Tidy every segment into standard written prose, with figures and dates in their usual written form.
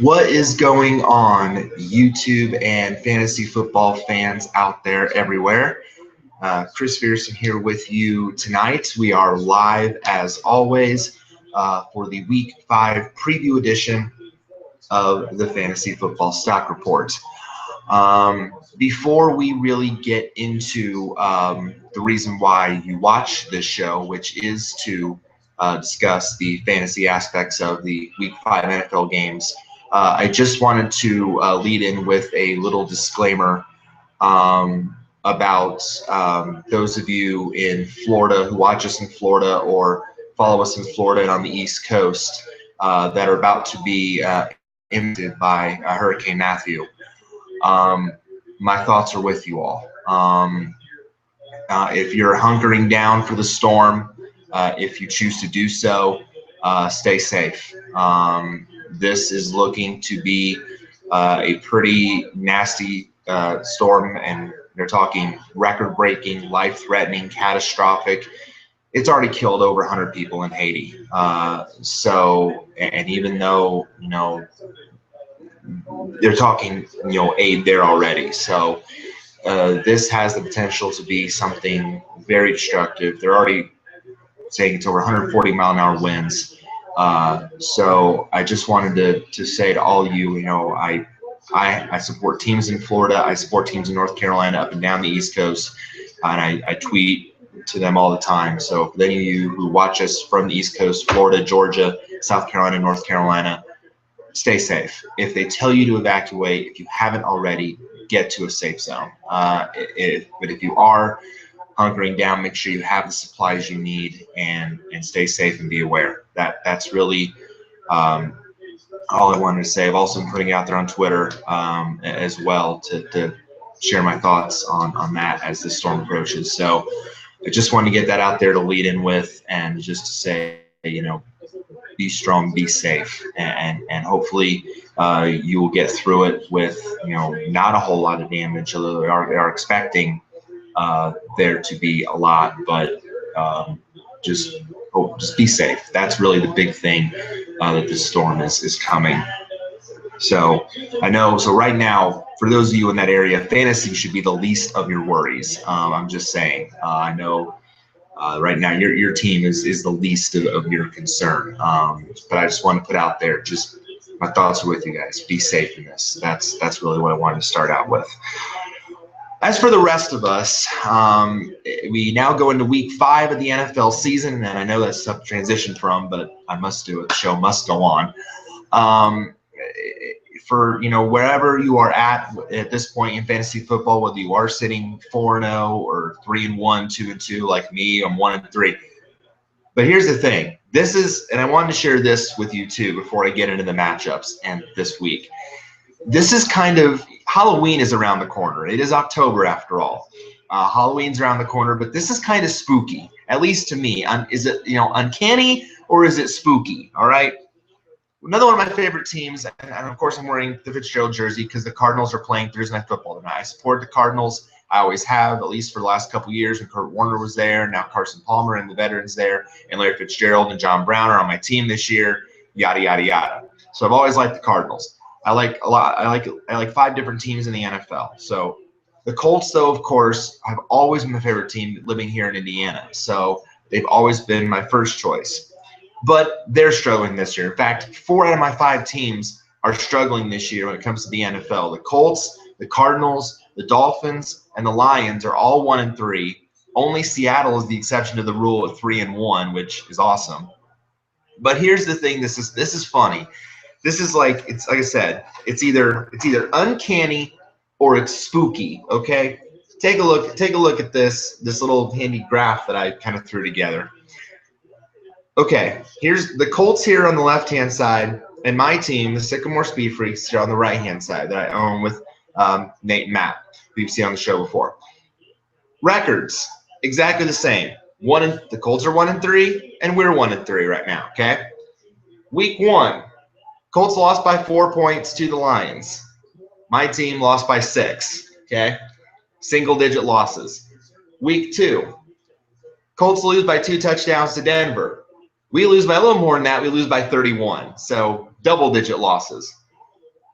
What is going on, YouTube and fantasy football fans out there everywhere? Chris Fearson here with you tonight. We are live as always for the Week 5 preview edition of the Fantasy Football Stock Report. Before we really get into the reason why you watch this show, which is to discuss the fantasy aspects of the Week 5 NFL games, I just wanted to lead in with a little disclaimer about those of you in Florida who watch us in Florida or follow us in Florida and on the East Coast that are about to be impacted by Hurricane Matthew. My thoughts are with you all. If you're hunkering down for the storm, if you choose to do so, stay safe. This is looking to be a pretty nasty storm, and they're talking record-breaking, life-threatening, catastrophic. It's already killed over 100 people in Haiti. And even though, they're talking, aid there already. So this has the potential to be something very destructive. They're already saying it's over 140 mile an hour winds. So I just wanted to say to all of you, I support teams in Florida. I support teams in North Carolina, up and down the East Coast, and I tweet to them all the time. So for any of you who watch us from the East Coast, Florida, Georgia, South Carolina, North Carolina, stay safe. If they tell you to evacuate, if you haven't already, get to a safe zone. But if you are hunkering down, make sure you have the supplies you need and stay safe and be aware. That's really all I wanted to say. I've also been putting it out there on Twitter as well to share my thoughts on that as the storm approaches. So I just wanted to get that out there to lead in with, and just to say, be strong, be safe, and hopefully you will get through it with not a whole lot of damage, although they are expecting there to be a lot, but just be safe. That's really the big thing that this storm is coming. So I know. So right now, for those of you in that area, fantasy should be the least of your worries. I'm just saying. I know. Right now, your team is the least of your concern. But I just want to put out there, just my thoughts are with you guys. Be safe in this. That's really what I wanted to start out with. As for the rest of us, we now go into Week 5 of the NFL season, and I know that's tough to transition from, but I must do it. The show must go on. For wherever you are at this point in fantasy football, whether you are sitting 4-0 or 3-1, 2-2 like me, I'm 1-3. But here's the thing: and I wanted to share this with you too before I get into the matchups and this week. This is kind of Halloween is around the corner. It is October after all. Halloween's around the corner, but this is kind of spooky, at least to me. Is it uncanny or is it spooky? All right. Another one of my favorite teams, and of course I'm wearing the Fitzgerald jersey because the Cardinals are playing Thursday Night Football tonight. I support the Cardinals. I always have, at least for the last couple of years when Kurt Warner was there. Now Carson Palmer and the veterans there, and Larry Fitzgerald and John Brown are on my team this year. Yada yada yada. So I've always liked the Cardinals. I like 5 different teams in the NFL. So the Colts, though, of course, have always been my favorite team living here in Indiana. So they've always been my first choice. But they're struggling this year. In fact, 4 out of my 5 teams are struggling this year when it comes to the NFL. The Colts, the Cardinals, the Dolphins, and the Lions are all 1-3. Only Seattle is the exception to the rule at 3-1, which is awesome. But here's the thing: this is funny. This is like I said, it's either uncanny or it's spooky. Okay, take a look at this little handy graph that I kind of threw together. Okay, here's the Colts here on the left-hand side, and my team, the Sycamore Speed Freaks, are on the right-hand side that I own with Nate and Matt, who you've seen on the show before. Records, exactly the same. The Colts are 1-3, and we're 1-3 right now, okay? Week 1, Colts lost by 4 points to the Lions. My team lost by 6, okay? Single-digit losses. Week 2, Colts lose by 2 touchdowns to Denver. We lose by a little more than that. We lose by 31. So double-digit losses.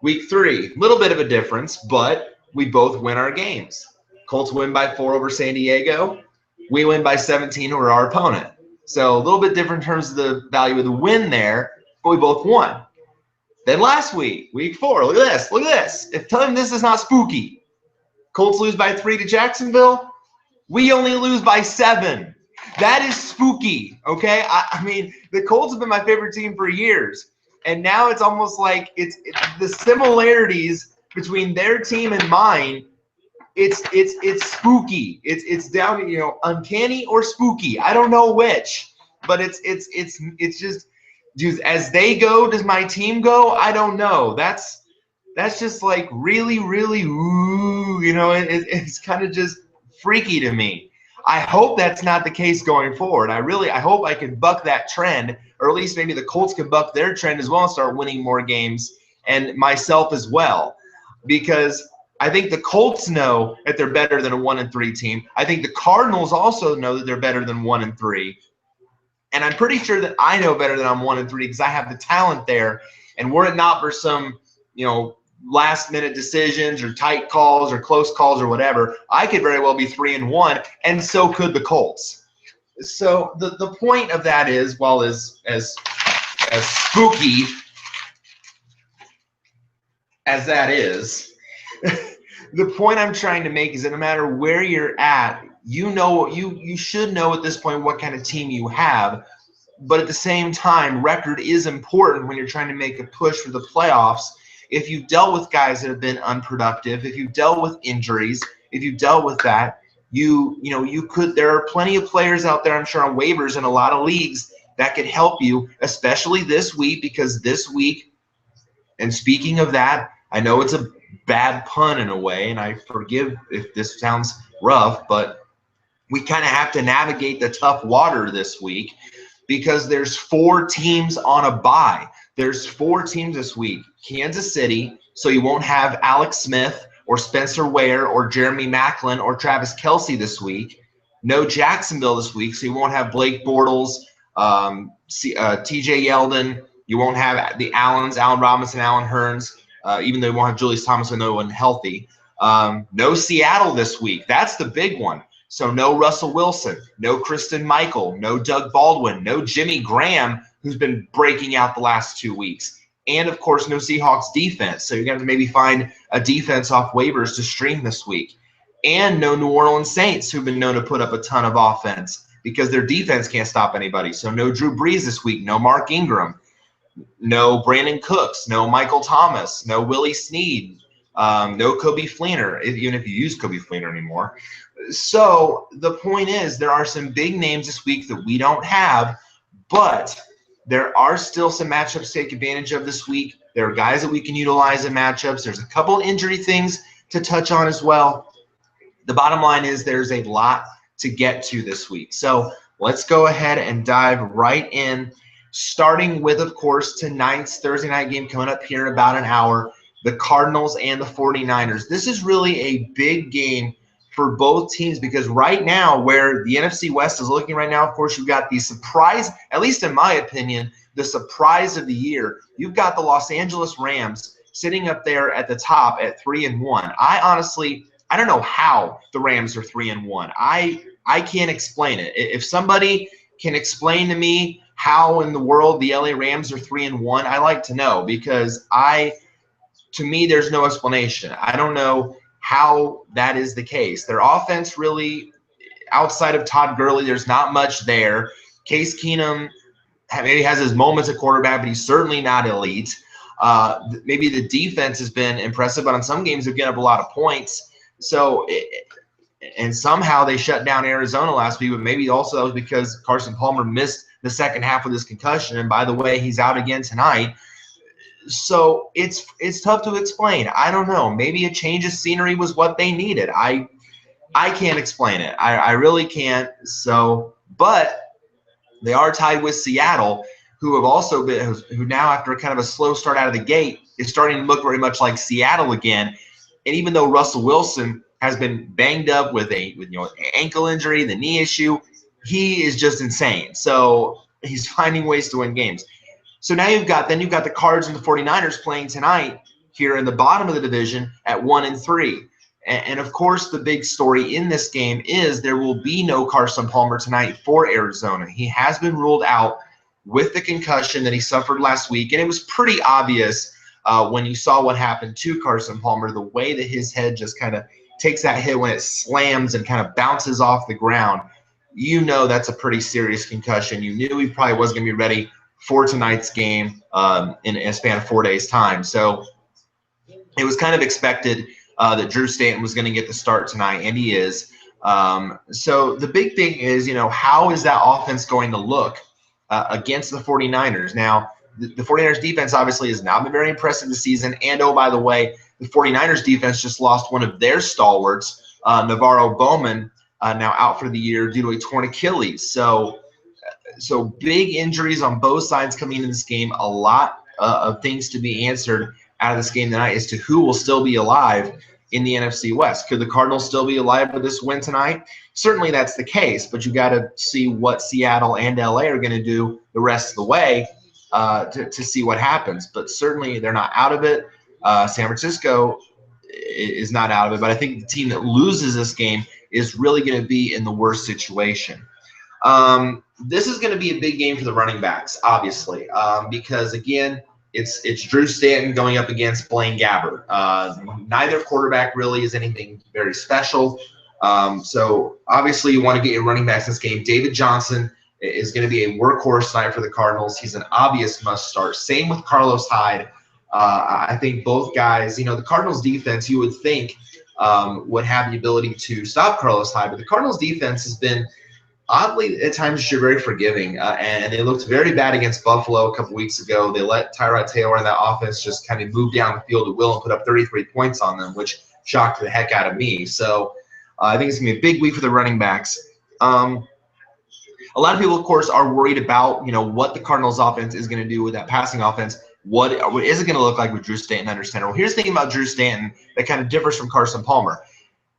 Week 3, a little bit of a difference, but we both win our games. Colts win by 4 over San Diego. We win by 17 over our opponent. So a little bit different in terms of the value of the win there, but we both won. Then last week, week 4, look at this. Look at this. Tell them this is not spooky. Colts lose by 3 to Jacksonville. We only lose by 7. That is spooky, okay? I mean, the Colts have been my favorite team for years. And now it's almost like it's the similarities between their team and mine. It's spooky. It's down to, uncanny or spooky. I don't know which, but it's just, dude, as they go, does my team go? I don't know. That's just like really, really, ooh, it's kind of just freaky to me. I hope that's not the case going forward. I hope I can buck that trend, or at least maybe the Colts can buck their trend as well and start winning more games, and myself as well, because I think the Colts know that they're better than a 1-3 team. I think the Cardinals also know that they're better than 1-3, and I'm pretty sure that I know better than I'm 1-3 because I have the talent there. And were it not for some, last-minute decisions or tight calls or close calls or whatever, I could very well be 3-1, and so could the Colts. So the point of that is, while as spooky as that is, the point I'm trying to make is that no matter where you're at, you should know at this point what kind of team you have. But at the same time, record is important when you're trying to make a push for the playoffs. If you've dealt with guys that have been unproductive, if you've dealt with injuries, if you've dealt with that, there are plenty of players out there, I'm sure, on waivers in a lot of leagues that could help you, especially this week, because this week, and speaking of that, I know it's a bad pun in a way, and I forgive if this sounds rough, but we kind of have to navigate the tough water this week because there's 4 teams on a bye. There's 4 teams this week. Kansas City, so you won't have Alex Smith or Spencer Ware or Jeremy Maclin or Travis Kelce this week. No Jacksonville this week, so you won't have Blake Bortles, TJ Yeldon. You won't have the Allens, Allen Robinson, Allen Hearns, even though you won't have Julius Thomas when no one healthy. No Seattle this week. That's the big one. So no Russell Wilson, no Kristen Michael, no Doug Baldwin, no Jimmy Graham, who's been breaking out the last 2 weeks. And, of course, no Seahawks defense. So you're going to maybe find a defense off waivers to stream this week. And no New Orleans Saints, who've been known to put up a ton of offense because their defense can't stop anybody. So no Drew Brees this week, no Mark Ingram, no Brandon Cooks, no Michael Thomas, no Willie Snead, no Coby Fleener, even if you use Coby Fleener anymore. So the point is there are some big names this week that we don't have, but there are still some matchups to take advantage of this week. There are guys that we can utilize in matchups. There's a couple injury things to touch on as well. The bottom line is there's a lot to get to this week. So let's go ahead and dive right in, starting with, of course, tonight's Thursday night game coming up here in about an hour, the Cardinals and the 49ers. This is really a big game for both teams because right now, where the NFC West is looking right now, of course, you've got the surprise, at least in my opinion, the surprise of the year. You've got the Los Angeles Rams sitting up there at the top at 3-1. I don't know how the Rams are 3-1. I can't explain it. If somebody can explain to me how in the world the LA Rams are 3-1, I like to know because to me, there's no explanation. I don't know how that is the case. Their offense really, outside of Todd Gurley, there's not much there. Case Keenum maybe has his moments at quarterback, but he's certainly not elite. Maybe the defense has been impressive, but on some games they've given up a lot of points. And somehow they shut down Arizona last week, but maybe also that was because Carson Palmer missed the second half with his concussion. And by the way, he's out again tonight. So it's tough to explain. I don't know. Maybe a change of scenery was what they needed. I can't explain it. I really can't. So, but they are tied with Seattle, who have also been, who now after kind of a slow start out of the gate is starting to look very much like Seattle again. And even though Russell Wilson has been banged up with ankle injury, the knee issue, he is just insane. So He's finding ways to win games. So now you've got the Cards and the 49ers playing tonight here in the bottom of the division at 1-3. And of course, the big story in this game is there will be no Carson Palmer tonight for Arizona. He has been ruled out with the concussion that he suffered last week. And it was pretty obvious when you saw what happened to Carson Palmer, the way that his head just kind of takes that hit when it slams and kind of bounces off the ground. You know that's a pretty serious concussion. You knew he probably wasn't going to be ready for tonight's game in a span of 4 days' time. So it was kind of expected that Drew Stanton was going to get the start tonight, and he is. So the big thing is, how is that offense going to look against the 49ers? Now, the 49ers defense obviously has not been very impressive this season. And, oh, by the way, the 49ers defense just lost one of their stalwarts, Navarro Bowman, now out for the year due to a torn Achilles. So big injuries on both sides coming into this game. A lot of things to be answered out of this game tonight as to who will still be alive in the NFC West. Could the Cardinals still be alive with this win tonight? Certainly that's the case, but you got to see what Seattle and LA are going to do the rest of the way to see what happens. But certainly they're not out of it. San Francisco is not out of it, but I think the team that loses this game is really going to be in the worst situation. This is going to be a big game for the running backs, obviously, because, again, it's Drew Stanton going up against Blaine Gabbert. Neither quarterback really is anything very special. So, obviously, you want to get your running backs in this game. David Johnson is going to be a workhorse tonight for the Cardinals. He's an obvious must-start. Same with Carlos Hyde. I think both guys, the Cardinals defense, you would think would have the ability to stop Carlos Hyde, but the Cardinals defense has been oddly at times just very forgiving, and they looked very bad against Buffalo a couple weeks ago. They let Tyrod Taylor and that offense just kind of move down the field at will and put up 33 points on them, which shocked the heck out of me. So I think it's going to be a big week for the running backs. A lot of people, of course, are worried about, what the Cardinals offense is going to do with that passing offense. What is it going to look like with Drew Stanton under center? Well, here's the thing about Drew Stanton that kind of differs from Carson Palmer.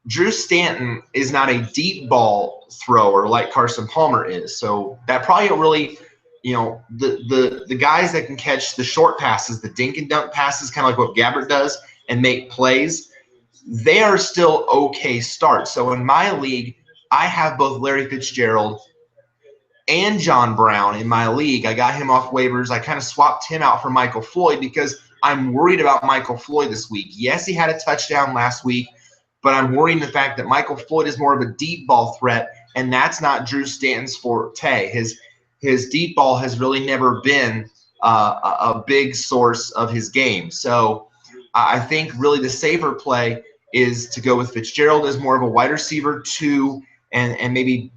Drew Stanton is not a deep ball thrower like Carson Palmer is. So that probably don't really, the guys that can catch the short passes, the dink and dunk passes, kind of like what Gabbert does, and make plays, they are still okay starts. So in my league, I have both Larry Fitzgerald and John Brown in my league. I got him off waivers. I kind of swapped him out for Michael Floyd because I'm worried about Michael Floyd this week. Yes, he had a touchdown last week, but I'm worried in the fact that Michael Floyd is more of a deep ball threat, and that's not Drew Stanton's forte. His deep ball has really never been a big source of his game. So I think really the safer play is to go with Fitzgerald as more of a wide receiver 2, and maybe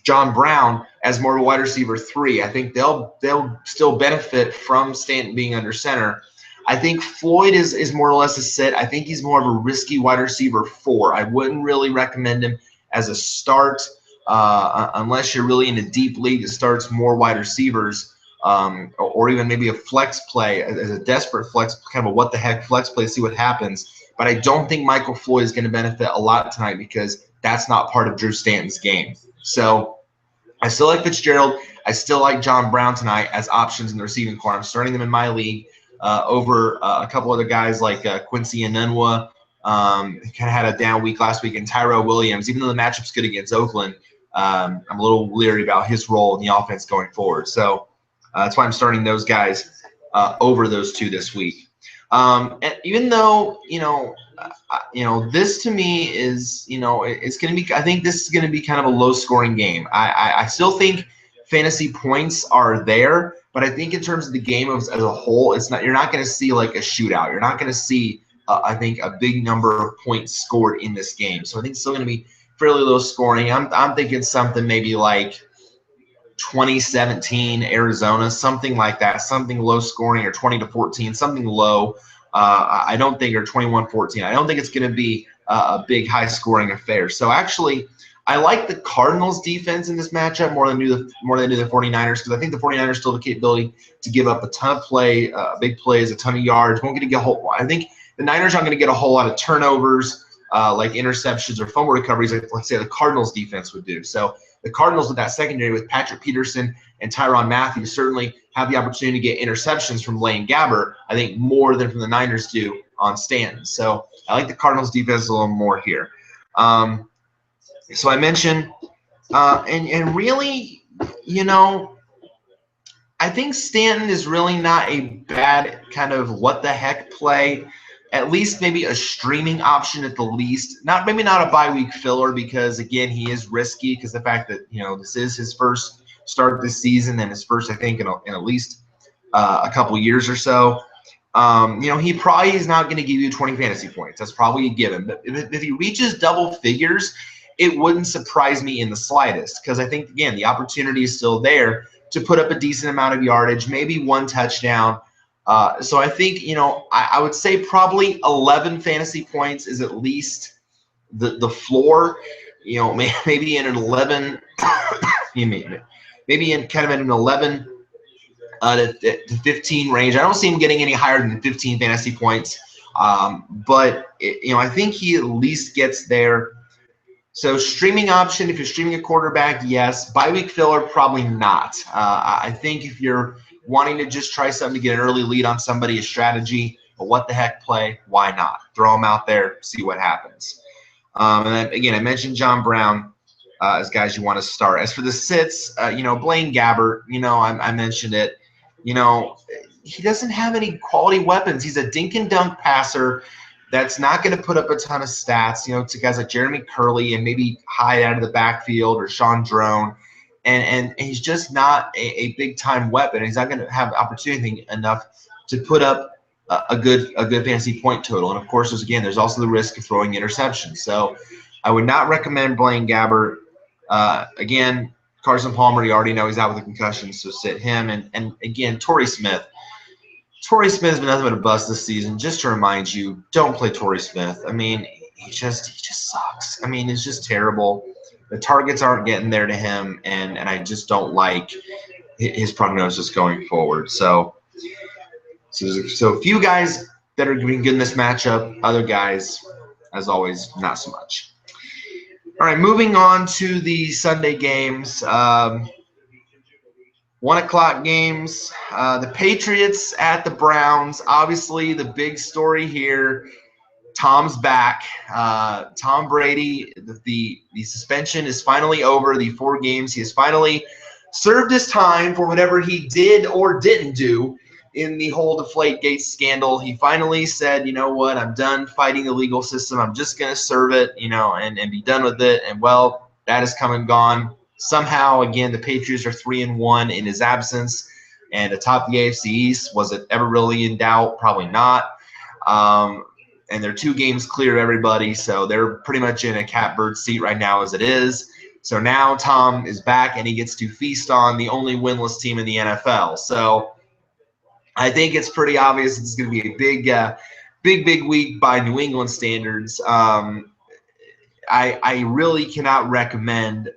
John Brown as more of a wide receiver 3. I think they'll still benefit from Stanton being under center. I think Floyd is more or less a sit. I think he's more of a risky wide receiver 4. I wouldn't really recommend him as a start unless you're really in a deep league that starts more wide receivers, or even maybe a flex play as a desperate flex, kind of a what-the-heck flex play, see what happens. But I don't think Michael Floyd is going to benefit a lot tonight because that's not part of Drew Stanton's game. So I still like Fitzgerald. I still like John Brown tonight as options in the receiving corps. I'm starting them in my league over a couple other guys like Quincy Enunwa. Kind of had a down week last week, and Tyrell Williams. Even though the matchup's good against Oakland, I'm a little leery about his role in the offense going forward. So that's why I'm starting those guys over those two this week. And even though, this to me is, it's going to be, I think this is going to be kind of a low-scoring game. I still think fantasy points are there, but I think in terms of the game as a whole, it's not. You're not going to see like a shootout. You're not going to see, I think, a big number of points scored in this game. So I think it's still going to be fairly low-scoring. I'm thinking something maybe like 2017 Arizona, something like that, something low-scoring, or 20-14, something low. I don't think, or 21-14. I don't think it's going to be a big high-scoring affair. So actually, I like the Cardinals' defense in this matchup more than I do the 49ers, because I think the 49ers still have the capability to give up a ton of big plays, a ton of yards. Won't get a whole. I think the Niners aren't going to get a whole lot of turnovers. like interceptions or fumble recoveries, like let's say the Cardinals defense would do. So the Cardinals with that secondary with Patrick Peterson and Tyrann Mathieu certainly have the opportunity to get interceptions from Blaine Gabbert, I think more than from the Niners do on Stanton. So I like the Cardinals defense a little more here. So I mentioned, and really, you know, I think Stanton is really not a bad kind of what the heck play. At least maybe a streaming option at the least. Maybe not a bye week filler because again he is risky because the fact that this is his first start this season and his first I think in at least a couple years or so. He probably is not going to give you 20 fantasy points. That's probably a given. But if he reaches double figures, it wouldn't surprise me in the slightest because I think again the opportunity is still there to put up a decent amount of yardage, maybe one touchdown. So I think, I would say probably 11 fantasy points is at least the floor. Maybe in an 11, maybe in kind of in an 11 to 15 range. I don't see him getting any higher than 15 fantasy points, but I think he at least gets there. So streaming option, if you're streaming a quarterback, yes. Bye week filler, probably not. I think if you're wanting to just try something to get an early lead on somebody, a strategy, a what the heck play, why not? Throw them out there, see what happens. And then again, I mentioned John Brown as guys you want to start. As for the sits, Blaine Gabbert, I mentioned it. He doesn't have any quality weapons. He's a dink and dunk passer that's not going to put up a ton of stats, to guys like Jeremy Curley and maybe Hyde out of the backfield or Sean Drone. And he's just not a big-time weapon. He's not going to have opportunity enough to put up a good fantasy point total. And, of course, there's also the risk of throwing interceptions. So I would not recommend Blaine Gabbert. Again, Carson Palmer, you already know he's out with a concussion, so sit him. And again, Torrey Smith. Torrey Smith has been nothing but a bust this season. Just to remind you, don't play Torrey Smith. I mean, he just sucks. I mean, it's just terrible. The targets aren't getting there to him, and I just don't like his prognosis going forward. So a few guys that are doing good in this matchup. Other guys, as always, not so much. All right, moving on to the Sunday games. 1 o'clock games. The Patriots at the Browns. Obviously, the big story here. Tom's back. Tom Brady, the suspension is finally over. The 4 games, he has finally served his time for whatever he did or didn't do in the whole Deflategate scandal. He finally said, you know what, I'm done fighting the legal system. I'm just going to serve it, and be done with it. And, well, that has come and gone. Somehow, again, the Patriots are 3-1 in his absence and atop the AFC East. Was it ever really in doubt? Probably not. And they're 2 games clear of everybody, so they're pretty much in a catbird seat right now as it is. So now Tom is back, and he gets to feast on the only winless team in the NFL. So I think it's pretty obvious it's going to be a big week by New England standards. I really cannot recommend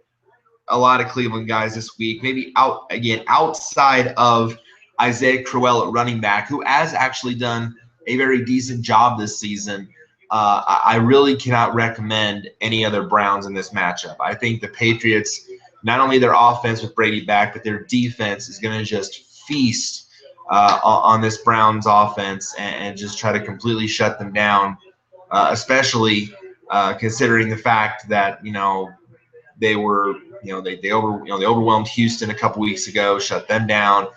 a lot of Cleveland guys this week, maybe outside of Isaiah Crowell at running back, who has actually done a very decent job this season. I really cannot recommend any other Browns in this matchup. I think the Patriots, not only their offense with Brady back, but their defense is going to just feast on this Browns offense and just try to completely shut them down, especially considering the fact that, they were, they overwhelmed Houston a couple weeks ago, shut them down.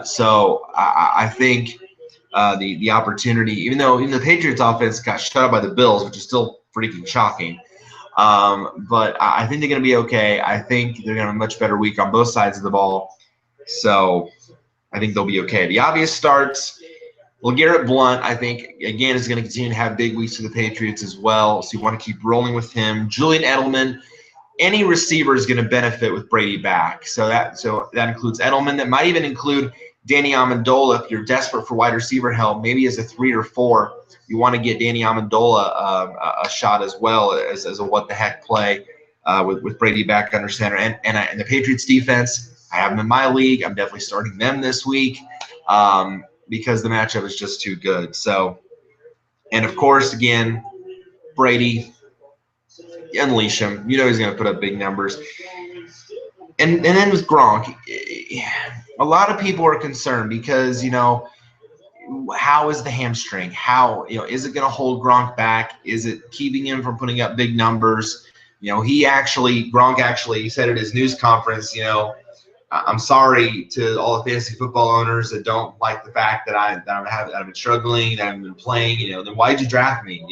So I think the opportunity, even the Patriots offense got shut out by the Bills, which is still freaking shocking. But I think they're going to be okay. I think they're going to have a much better week on both sides of the ball. So I think they'll be okay. The obvious starts. LeGarrette Blount, I think, again, is going to continue to have big weeks for the Patriots as well. So you want to keep rolling with him. Julian Edelman. Any receiver is going to benefit with Brady back. So that includes Edelman. That might even include Danny Amendola. If you're desperate for wide receiver help, maybe as a 3 or 4, you want to get Danny Amendola a shot as well as a what the heck play with Brady back under center. And the Patriots defense, I have them in my league. I'm definitely starting them this week because the matchup is just too good. So, and of course, again, Brady, unleash him. You know he's going to put up big numbers. And then with Gronk, a lot of people are concerned because, how is the hamstring? How, is it going to hold Gronk back? Is it keeping him from putting up big numbers? Gronk actually said at his news conference, I'm sorry to all the fantasy football owners that don't like the fact that I've been struggling, that I haven't been playing. Then why did you draft me?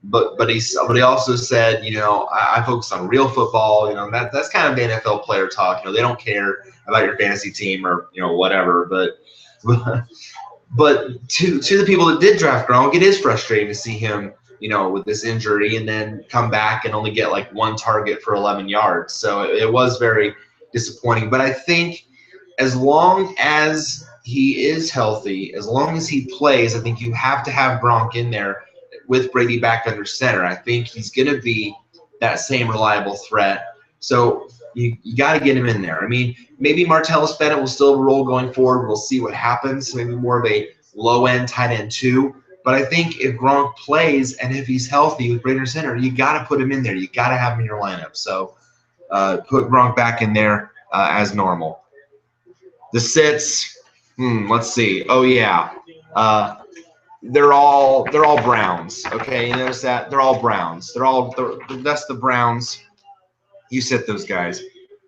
But he also said, I focus on real football. That's kind of the NFL player talk. They don't care about your fantasy team or whatever. But to the people that did draft Gronk, it is frustrating to see him, with this injury and then come back and only get like one target for 11 yards. So it was very disappointing. But I think as long as he is healthy, as long as he plays, I think you have to have Gronk in there with Brady back under center. I think he's going to be that same reliable threat. So you got to get him in there. I mean, maybe Martellus Bennett will still roll going forward. We'll see what happens. Maybe more of a low-end tight end too. But I think if Gronk plays and if he's healthy with Brady under center, you got to put him in there. You got to have him in your lineup. So put Gronk back in there as normal. The sits, let's see. Oh yeah, they're all Browns. Okay, you notice that they're all Browns. That's the Browns. You sit those guys.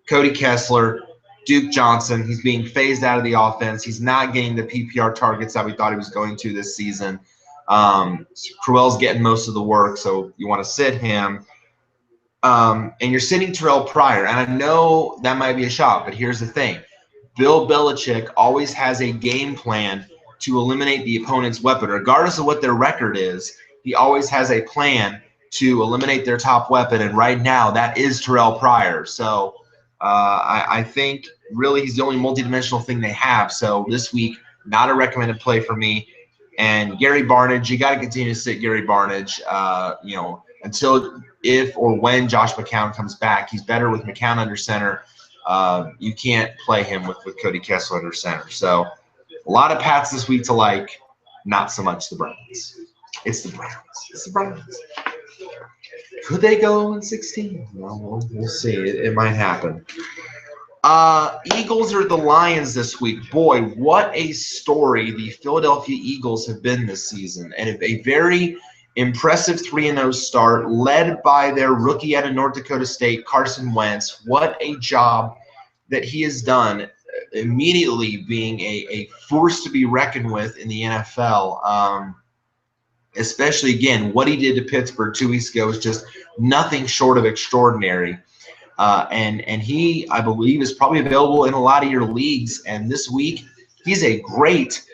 Cody Kessler, Duke Johnson. He's being phased out of the offense. He's not getting the PPR targets that we thought he was going to this season. Crowell's getting most of the work, so you want to sit him. And you're sitting Terrell Pryor. And I know that might be a shot, but here's the thing. Bill Belichick always has a game plan to eliminate the opponent's weapon. Regardless of what their record is, he always has a plan to eliminate their top weapon. And right now, that is Terrell Pryor. So I think really he's the only multidimensional thing they have. So this week, not a recommended play for me. And Gary Barnidge, you got to continue to sit Gary Barnidge, until if or when Josh McCown comes back. He's better with McCown under center. You can't play him with Cody Kessler under center. So a lot of Pats this week to like, not so much the Browns. It's the Browns. It's the Browns. Could they go 0-16? Well, we'll see. It might happen. Eagles or the Lions this week. Boy, what a story the Philadelphia Eagles have been this season. And a very impressive 3-0 start led by their rookie out of North Dakota State, Carson Wentz. What a job that he has done, immediately being a force to be reckoned with in the NFL. Especially, again, what he did to Pittsburgh 2 weeks ago was just nothing short of extraordinary. And he, I believe, is probably available in a lot of your leagues. And this week, he's a great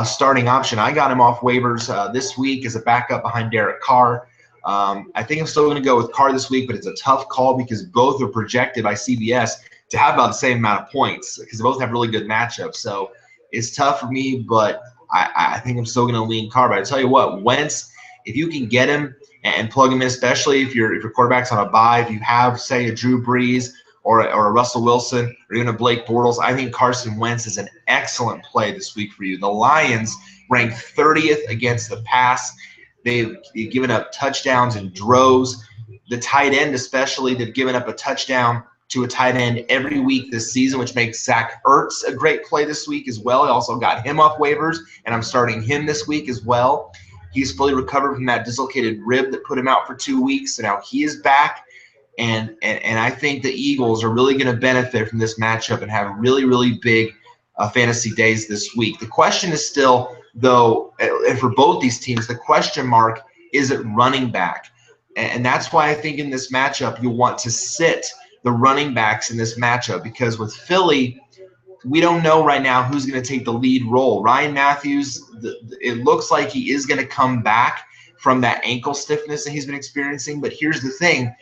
starting option. I got him off waivers this week as a backup behind Derek Carr. I think I'm still going to go with Carr this week, but it's a tough call because both are projected by CBS to have about the same amount of points because they both have really good matchups. So it's tough for me, but I think I'm still going to lean Carr. But I tell you what, Wentz, if you can get him and plug him in, especially if your quarterback's on a bye, if you have, say, a Drew Brees or a Russell Wilson or even a Blake Bortles, I think Carson Wentz is an excellent play this week for you. The Lions rank 30th against the pass. They've given up touchdowns in droves. The tight end especially, they've given up a touchdown to a tight end every week this season, which makes Zach Ertz a great play this week as well. I also got him off waivers, and I'm starting him this week as well. He's fully recovered from that dislocated rib that put him out for 2 weeks, so now he is back. And I think the Eagles are really going to benefit from this matchup and have really, really big fantasy days this week. The question is still, though, and for both these teams, the question mark is at running back. And that's why I think in this matchup you'll want to sit the running backs in this matchup, because with Philly, we don't know right now who's going to take the lead role. Ryan Matthews, it looks like he is going to come back from that ankle stiffness that he's been experiencing. But here's the thing.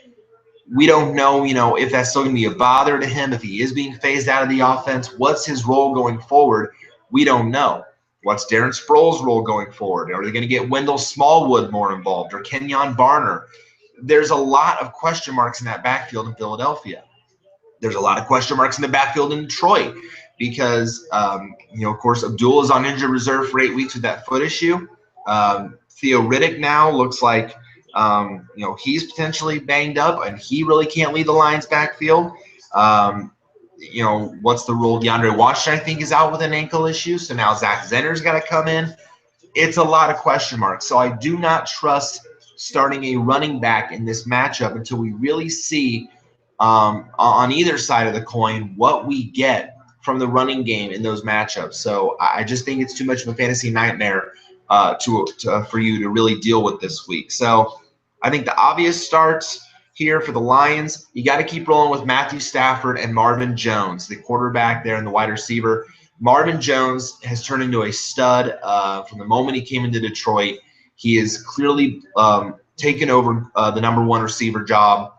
We don't know, if that's still going to be a bother to him, if he is being phased out of the offense. What's his role going forward? We don't know. What's Darren Sproles' role going forward? Are they going to get Wendell Smallwood more involved or Kenyon Barner? There's a lot of question marks in that backfield in Philadelphia. There's a lot of question marks in the backfield in Detroit because, of course, Abdul is on injured reserve for 8 weeks with that foot issue. Theo Riddick now looks like He's potentially banged up, and he really can't lead the Lions backfield. What's the rule? DeAndre Washington, I think, is out with an ankle issue, so now Zach Zenner's got to come in. It's a lot of question marks. So I do not trust starting a running back in this matchup until we really see on either side of the coin what we get from the running game in those matchups. So I just think it's too much of a fantasy nightmare for you to really deal with this week. So I think the obvious starts here for the Lions, you got to keep rolling with Matthew Stafford and Marvin Jones, the quarterback there and the wide receiver. Marvin Jones has turned into a stud from the moment he came into Detroit. He has clearly taken over the number one receiver job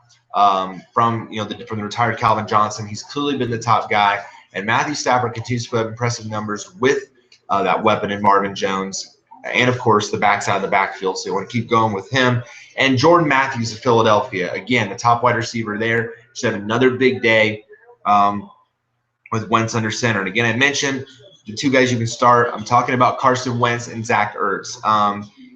from the retired Calvin Johnson. He's clearly been the top guy, and Matthew Stafford continues to put up impressive numbers with that weapon in Marvin Jones, and of course the backside of the backfield. So you want to keep going with him. And Jordan Matthews of Philadelphia, again, the top wide receiver there, should have another big day with Wentz under center. And again, I mentioned the two guys you can start. I'm talking about Carson Wentz and Zach Ertz.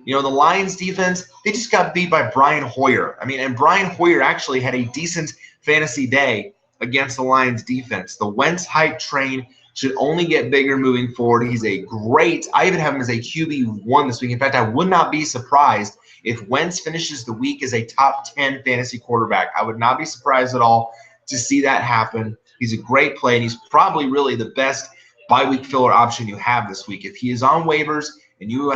The Lions defense, they just got beat by Brian Hoyer. And Brian Hoyer actually had a decent fantasy day against the Lions defense. The Wentz hype train should only get bigger moving forward. He's I even have him as a QB1 this week. In fact, I would not be surprised if Wentz finishes the week as a top 10 fantasy quarterback. I would not be surprised at all to see that happen. He's a great play, and he's probably really the best bye-week filler option you have this week. If he is on waivers and you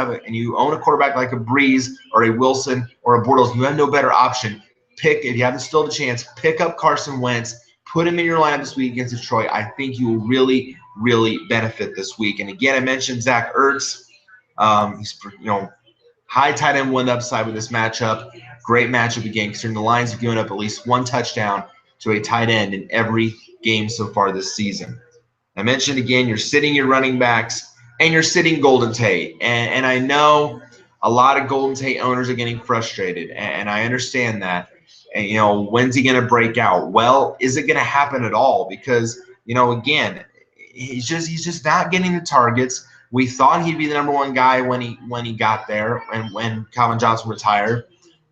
own a quarterback like a Breeze or a Wilson or a Bortles, you have no better option. If you have still the chance, pick up Carson Wentz, put him in your lineup this week against Detroit. I think you will really, really benefit this week. And again, I mentioned Zach Ertz. He's high tight end one upside with this matchup. Great matchup again, considering the Lions have given up at least one touchdown to a tight end in every game so far this season. I mentioned again, you're sitting your running backs and you're sitting Golden Tate. And I know a lot of Golden Tate owners are getting frustrated, and I understand that. And, when's he going to break out? Well, is it going to happen at all? Because, again, he's just not getting the targets. We thought he'd be the number one guy when he got there and when Calvin Johnson retired.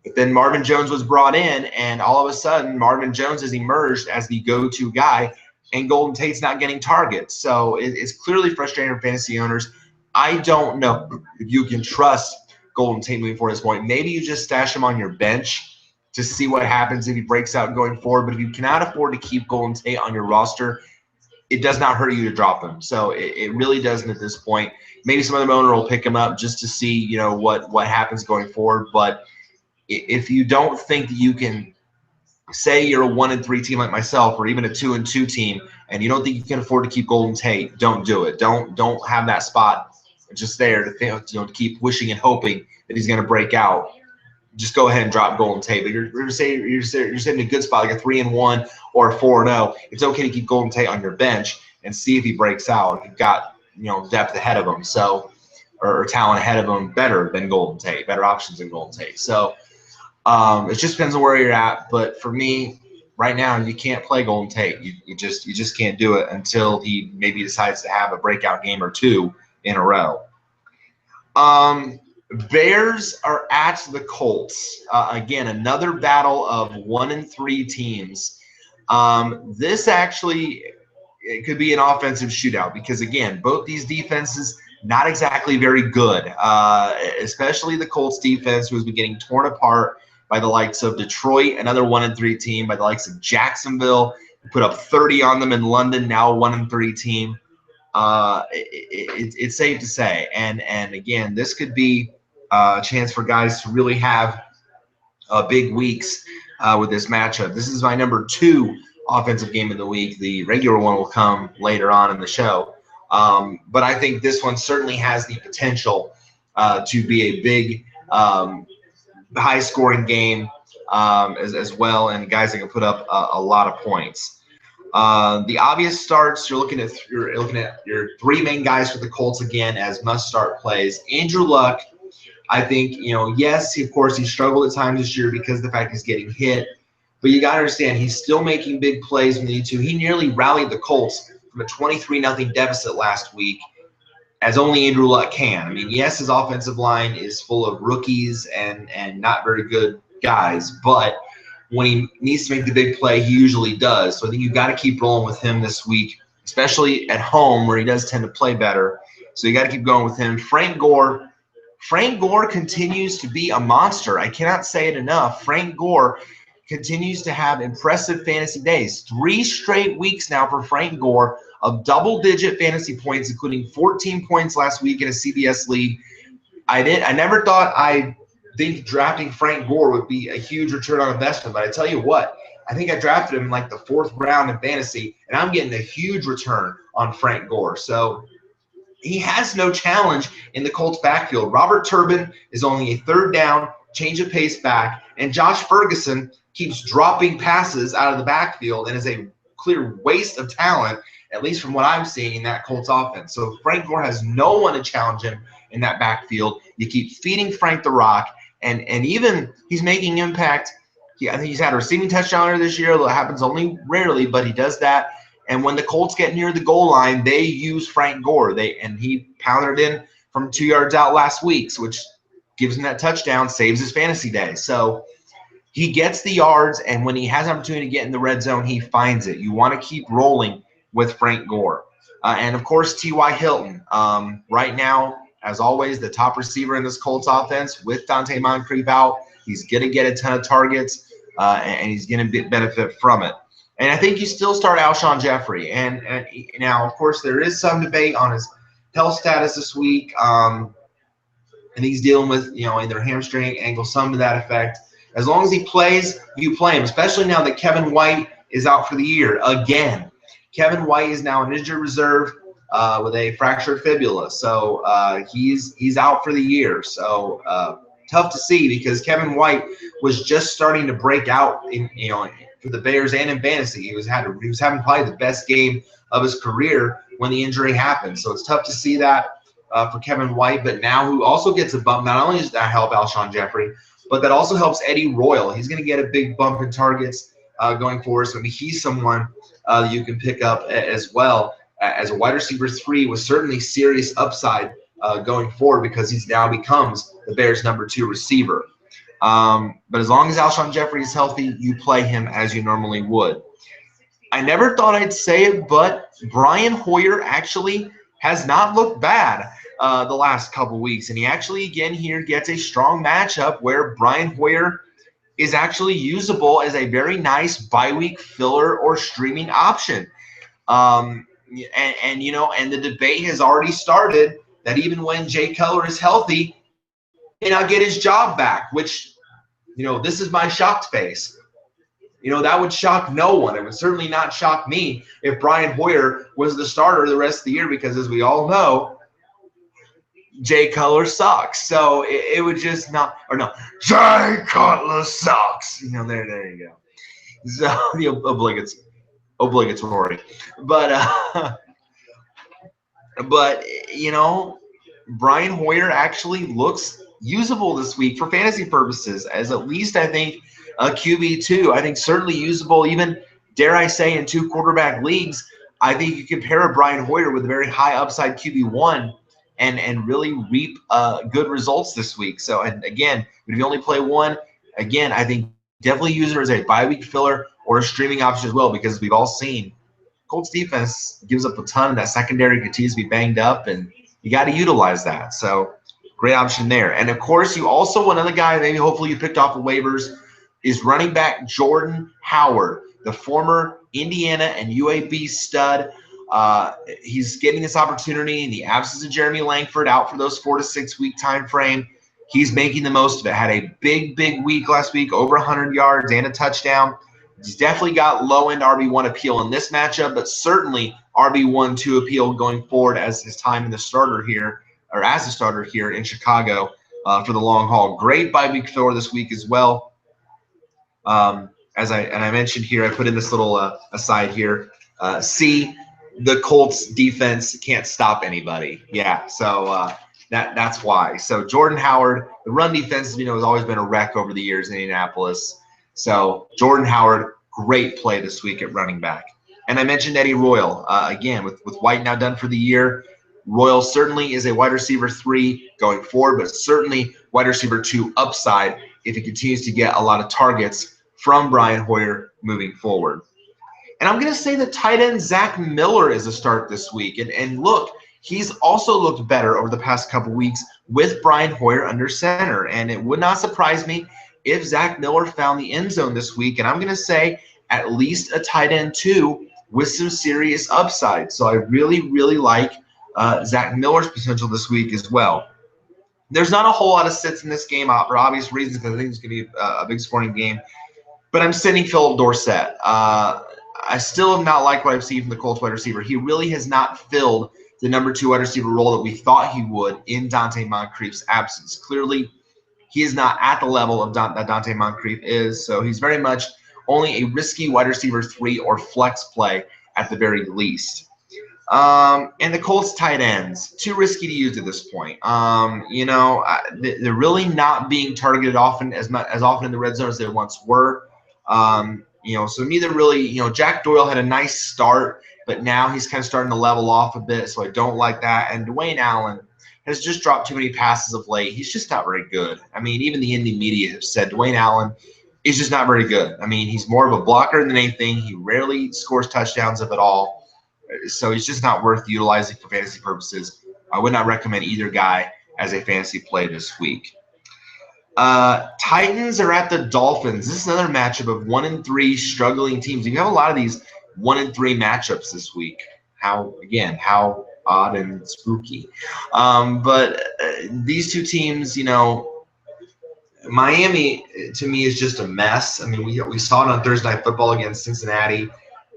But then Marvin Jones was brought in, and all of a sudden Marvin Jones has emerged as the go-to guy, and Golden Tate's not getting targets. So it's clearly frustrating for fantasy owners. I don't know if you can trust Golden Tate moving forward at this point. Maybe you just stash him on your bench to see what happens if he breaks out going forward. But if you cannot afford to keep Golden Tate on your roster, it does not hurt you to drop him. So it really doesn't at this point. Maybe some other owner will pick him up just to see, what happens going forward. But if you don't think that you can, say you're a 1-3 team like myself, or even a 2-2 team, and you don't think you can afford to keep Golden Tate, don't do it. Don't have that spot just there to keep wishing and hoping that he's going to break out. Just go ahead and drop Golden Tate. But you're sitting in a good spot, like a 3-1 or a 4-0. It's okay to keep Golden Tate on your bench and see if he breaks out. If you've got depth ahead of him, or talent ahead of him, better than Golden Tate, better options than Golden Tate. So it just depends on where you're at. But for me, right now, you can't play Golden Tate. You just can't do it until he maybe decides to have a breakout game or two in a row. Bears are at the Colts. Again, another battle of 1-3 teams. This actually, it could be an offensive shootout because, again, both these defenses not exactly very good, especially the Colts defense, who has been getting torn apart by the likes of Detroit, another 1-3 team, by the likes of Jacksonville, who put up 30 on them in London, now a 1-3 team. It's safe to say. And again, this could be a chance for guys to really have big weeks with this matchup. This is my number 2 offensive game of the week. The regular one will come later on in the show. But I think this one certainly has the potential to be a big, high-scoring game as well, and guys that can put up a lot of points. The obvious starts, you're looking at your 3 main guys for the Colts again as must-start plays. Andrew Luck, I think, yes, of course, he struggled at times this year because of the fact he's getting hit. But you got to understand, he's still making big plays when he needs to. He nearly rallied the Colts from a 23-0 deficit last week as only Andrew Luck can. I mean, yes, his offensive line is full of rookies and not very good guys, but when he needs to make the big play, he usually does. So I think you've got to keep rolling with him this week, especially at home where he does tend to play better. So you got to keep going with him. Frank Gore continues to be a monster. I cannot say it enough. Frank Gore continues to have impressive fantasy days. 3 straight weeks now for Frank Gore of double-digit fantasy points, including 14 points last week in a CBS league. I never thought I'd think drafting Frank Gore would be a huge return on investment, but I tell you what, I think I drafted him in like the 4th round in fantasy, and I'm getting a huge return on Frank Gore. So he has no challenge in the Colts backfield. Robert Turbin is only a 3rd down, change of pace back, and Josh Ferguson keeps dropping passes out of the backfield and is a clear waste of talent, at least from what I'm seeing in that Colts offense. So Frank Gore has no one to challenge him in that backfield. You keep feeding Frank the rock, and even he's making impact. I think he's had a receiving touchdown this year. That happens only rarely, but he does that. And when the Colts get near the goal line, they use Frank Gore. And he pounded it in from 2 yards out last week, which gives him that touchdown, saves his fantasy day. So he gets the yards, and when he has an opportunity to get in the red zone, he finds it. You want to keep rolling with Frank Gore. And, of course, T.Y. Hilton. Right now, as always, the top receiver in this Colts offense with Dante Moncrief out. He's going to get a ton of targets, and he's going to benefit from it. And I think you still start Alshon Jeffrey. And now, of course, there is some debate on his health status this week. And he's dealing with, either hamstring, ankle, some to that effect. As long as he plays, you play him, especially now that Kevin White is out for the year again. Kevin White is now an injured reserve with a fractured fibula. So he's out for the year. So tough to see because Kevin White was just starting to break out for the Bears and in fantasy. He was having probably the best game of his career when the injury happened. So it's tough to see that for Kevin White. But now who also gets a bump, not only does that help Alshon Jeffrey, but that also helps Eddie Royal. He's going to get a big bump in targets going forward. So he's someone that you can pick up as well as a wide receiver 3 with certainly serious upside going forward because he's now becomes the Bears' number 2 receiver. But as long as Alshon Jeffrey is healthy, you play him as you normally would. I never thought I'd say it, but Brian Hoyer actually has not looked bad the last couple weeks. And he actually, again, here gets a strong matchup where Brian Hoyer is actually usable as a very nice bye-week filler or streaming option. And the debate has already started that even when Jay Cutler is healthy, he may not get his job back, which, this is my shocked face. That would shock no one. It would certainly not shock me if Brian Hoyer was the starter the rest of the year because, as we all know, Jay Cutler sucks. So it would just not – or no, Jay Cutler sucks. There you go. So the obligatory. But Brian Hoyer actually looks usable this week for fantasy purposes as at least I think – a QB2. I think certainly usable, even, dare I say, in 2 quarterback leagues. I think you can pair a Brian Hoyer with a very high upside QB1 and really reap good results this week. So, and again, if you only play one, again, I think definitely use it as a bye-week filler or a streaming option as well because we've all seen Colts defense gives up a ton. That secondary continues to be banged up, and you got to utilize that. So, great option there. And, of course, you also, another guy maybe hopefully you picked off the waivers, is running back Jordan Howard, the former Indiana and UAB stud. He's getting this opportunity in the absence of Jeremy Langford out for those 4 to 6 week time frame. He's making the most of it. Had a big week last week, over 100 yards and a touchdown. He's definitely got low-end RB1 appeal in this matchup, but certainly RB1-2 appeal going forward as his time in the starter here, or as a starter here in Chicago for the long haul. Great bye-week filler this week as well. As I mentioned here, I put in this little aside here. See, the Colts defense can't stop anybody. Yeah, so that's why. So Jordan Howard, the run defense, has always been a wreck over the years in Indianapolis. So Jordan Howard, great play this week at running back. And I mentioned Eddie Royal again with White now done for the year. Royal certainly is a wide receiver 3 going forward, but certainly wide receiver 2 upside if he continues to get a lot of targets from Brian Hoyer moving forward. And I'm going to say the tight end Zach Miller is a start this week. And look, he's also looked better over the past couple weeks with Brian Hoyer under center. And it would not surprise me if Zach Miller found the end zone this week. And I'm going to say at least a tight end 2 with some serious upside. So I really, really like Zach Miller's potential this week as well. There's not a whole lot of sits in this game for obvious reasons because I think it's going to be a big scoring game. But I'm sitting Philip Dorsett. I still have not liked what I've seen from the Colts wide receiver. He really has not filled the number 2 wide receiver role that we thought he would in Dante Moncrief's absence. Clearly, he is not at the level of that Dante Moncrief is, so he's very much only a risky wide receiver 3 or flex play at the very least. And the Colts tight ends, too risky to use at this point. They're really not being targeted often as often in the red zone as they once were. So neither really, Jack Doyle had a nice start, but now he's kind of starting to level off a bit, so I don't like that. And Dwayne Allen has just dropped too many passes of late. He's just not very good. I mean, even the Indy media have said Dwayne Allen is just not very good. I mean, he's more of a blocker than anything. He rarely scores touchdowns, if at all. So he's just not worth utilizing for fantasy purposes. I would not recommend either guy as a fantasy play this week. Titans are at the Dolphins. This is another matchup of 1-3 struggling teams. You have a lot of these 1-3 matchups this week. How odd and spooky. But these two teams, Miami to me is just a mess. I mean, we saw it on Thursday Night Football against Cincinnati.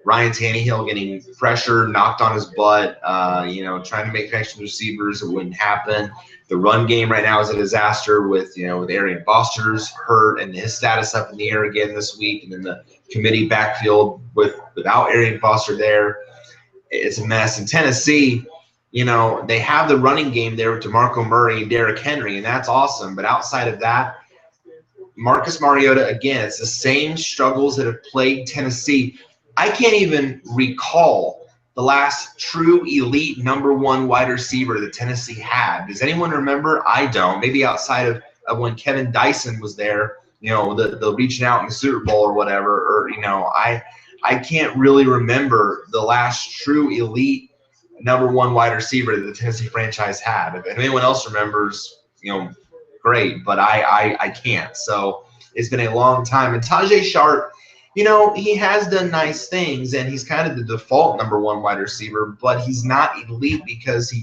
Ryan Tannehill getting pressure knocked on his butt, trying to make connection with receivers. It wouldn't happen. The run game right now is a disaster with Arian Foster's hurt and his status up in the air again this week. And then the committee backfield without Arian Foster there. It's a mess. In Tennessee, they have the running game there with DeMarco Murray and Derrick Henry, and that's awesome. But outside of that, Marcus Mariota, again, it's the same struggles that have plagued Tennessee. I can't even recall the last true elite number 1 wide receiver that Tennessee had. Does anyone remember? I don't. Maybe outside of when Kevin Dyson was there, the reaching out in the Super Bowl or whatever. Or, I can't really remember the last true elite number 1 wide receiver that the Tennessee franchise had. If anyone else remembers, great. But I can't. So it's been a long time. And Tajay Sharp, he has done nice things, and he's kind of the default number 1 wide receiver, but he's not elite because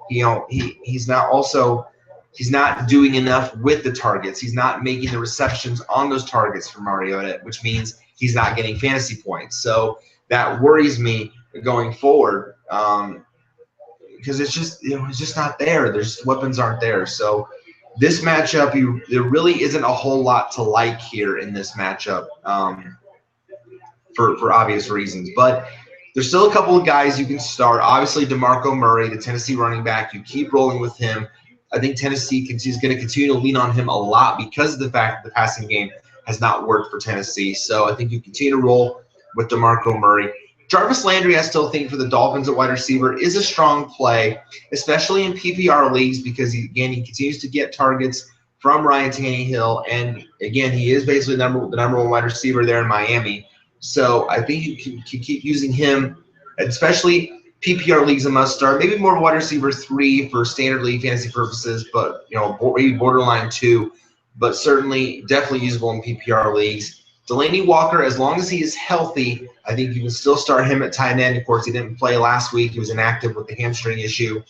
he's not doing enough with the targets. He's not making the receptions on those targets for Mariota, which means he's not getting fantasy points. So that worries me going forward because it's just not there. Weapons aren't there. So this matchup, there really isn't a whole lot to like here in this matchup. For obvious reasons. But there's still a couple of guys you can start. Obviously, DeMarco Murray, the Tennessee running back, you keep rolling with him. I think Tennessee is going to continue to lean on him a lot because of the fact that the passing game has not worked for Tennessee. So I think you continue to roll with DeMarco Murray. Jarvis Landry, I still think, for the Dolphins at wide receiver is a strong play, especially in PPR leagues because, he continues to get targets from Ryan Tannehill. And, again, he is basically the number 1 wide receiver there in Miami. So I think you can keep using him, especially PPR leagues a must start. Maybe more wide receiver 3 for standard league fantasy purposes, but maybe borderline 2. But certainly definitely usable in PPR leagues. Delaney Walker, as long as he is healthy, I think you can still start him at tight end. Of course, he didn't play last week. He was inactive with the hamstring issue.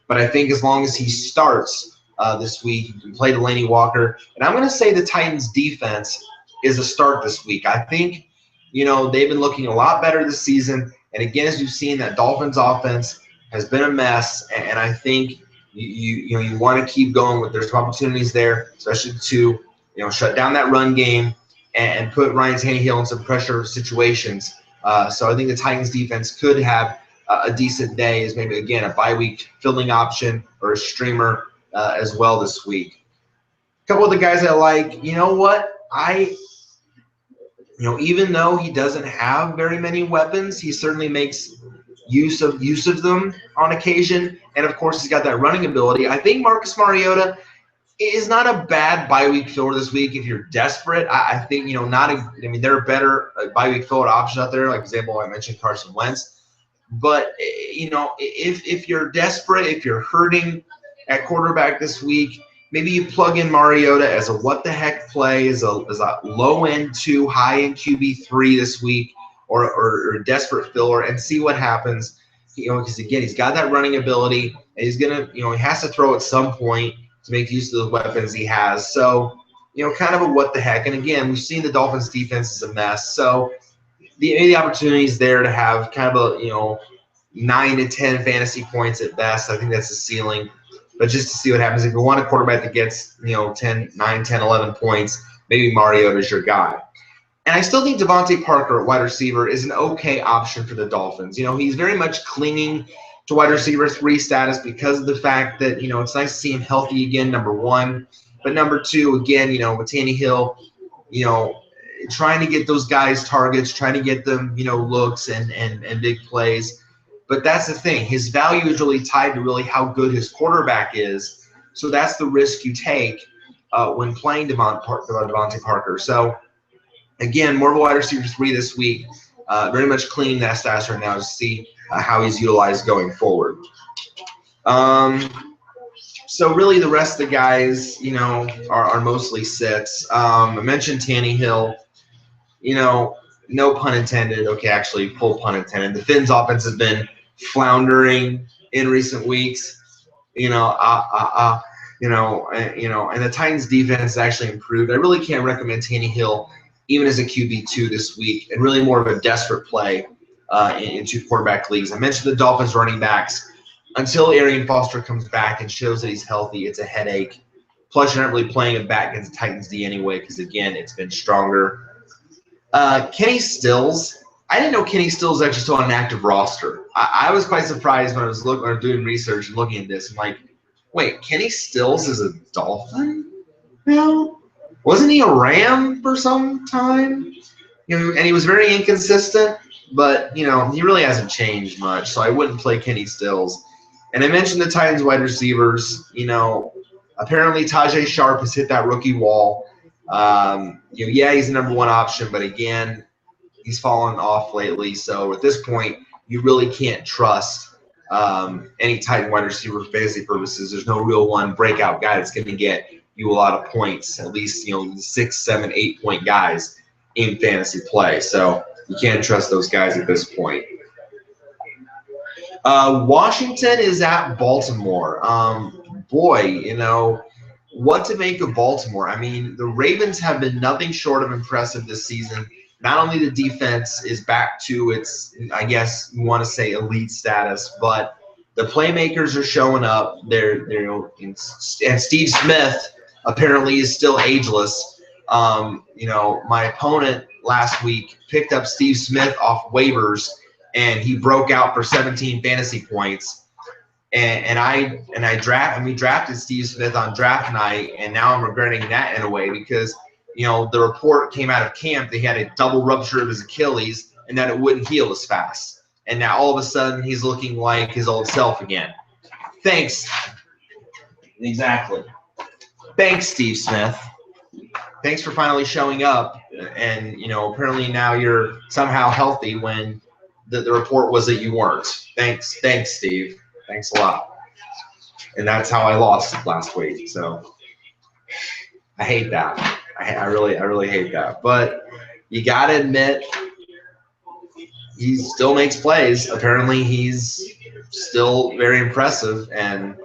But I think as long as he starts this week, you can play Delaney Walker. And I'm going to say the Titans' defense is a start this week. I think they've been looking a lot better this season. And again, as you've seen, that Dolphins offense has been a mess. And I think you want to keep going with there's opportunities there, especially to shut down that run game and put Ryan Tannehill in some pressure situations. So I think the Titans defense could have a decent day as maybe, again, a bye week filling option or a streamer as well this week. A couple of the guys I like, even though he doesn't have very many weapons, he certainly makes use of them on occasion, and of course he's got that running ability. I think Marcus Mariota is not a bad bye week filler this week if you're desperate. I think, I mean, there are better bye week filler options out there. Like, for example, I mentioned Carson Wentz. But, if you're desperate, if you're hurting at quarterback this week, maybe you plug in Mariota as a what-the-heck play, as a low-end 2, high-end QB3 this week, or a desperate filler, and see what happens. Because, again, he's got that running ability, and he's going to, he has to throw at some point to make use of the weapons he has. So, kind of a what-the-heck. And, again, we've seen the Dolphins' defense is a mess. So, the opportunity is there to have kind of a 9 to 10 fantasy points at best. I think that's the ceiling. But just to see what happens, if you want a quarterback that gets 9, 10, 11 points, maybe Mariota is your guy. And I still think Devontae Parker at wide receiver is an okay option for the Dolphins. He's very much clinging to wide receiver 3 status because of the fact that it's nice to see him healthy again. Number one, but number two, again, with Tannehill, trying to get those guys targets, trying to get them, looks and big plays. But that's the thing. His value is really tied to really how good his quarterback is. So that's the risk you take when playing Devontae Parker. So, again, more of a wide receiver 3 this week. Very much cleaning that status right now to see how he's utilized going forward. So really the rest of the guys, are mostly sits. I mentioned Tannehill. No pun intended. Okay, actually, full pun intended. The Finns' offense has been floundering in recent weeks. And the Titans' defense has actually improved. I really can't recommend Tannehill even as a QB2 this week, and really more of a desperate play in 2 quarterback leagues. I mentioned the Dolphins running backs. Until Arian Foster comes back and shows that he's healthy, it's a headache. Plus, you're not really playing him back against the Titans D anyway because, again, it's been stronger. Kenny Stills. I didn't know Kenny Stills was actually still on an active roster. I was quite surprised when I was doing research and looking at this. I'm like, wait, Kenny Stills is a Dolphin now? Wasn't he a Ram for some time? And he was very inconsistent, but, he really hasn't changed much, so I wouldn't play Kenny Stills. And I mentioned the Titans wide receivers. Apparently Tajay Sharp has hit that rookie wall. He's the number 1 option, but again, he's fallen off lately. So at this point, you really can't trust any Titan wide receiver for fantasy purposes. There's no real one breakout guy that's going to get you a lot of points, at least 6, 7, 8 point guys in fantasy play. So you can't trust those guys at this point. Washington is at Baltimore. What to make of Baltimore? I mean, the Ravens have been nothing short of impressive this season. Not only the defense is back to its, I guess you want to say, elite status, but the playmakers are showing up. And Steve Smith apparently is still ageless. My opponent last week picked up Steve Smith off waivers, and he broke out for 17 fantasy points. And we drafted Steve Smith on draft night, and now I'm regretting that in a way because, the report came out of camp that he had a double rupture of his Achilles and that it wouldn't heal as fast. And now all of a sudden he's looking like his old self again. Thanks. Exactly. Thanks, Steve Smith. Thanks for finally showing up. And, apparently now you're somehow healthy when the report was that you weren't. Thanks, Steve. Thanks a lot. And that's how I lost last week. So I hate that. I really hate that. But you got to admit, he still makes plays. Apparently he's still very impressive and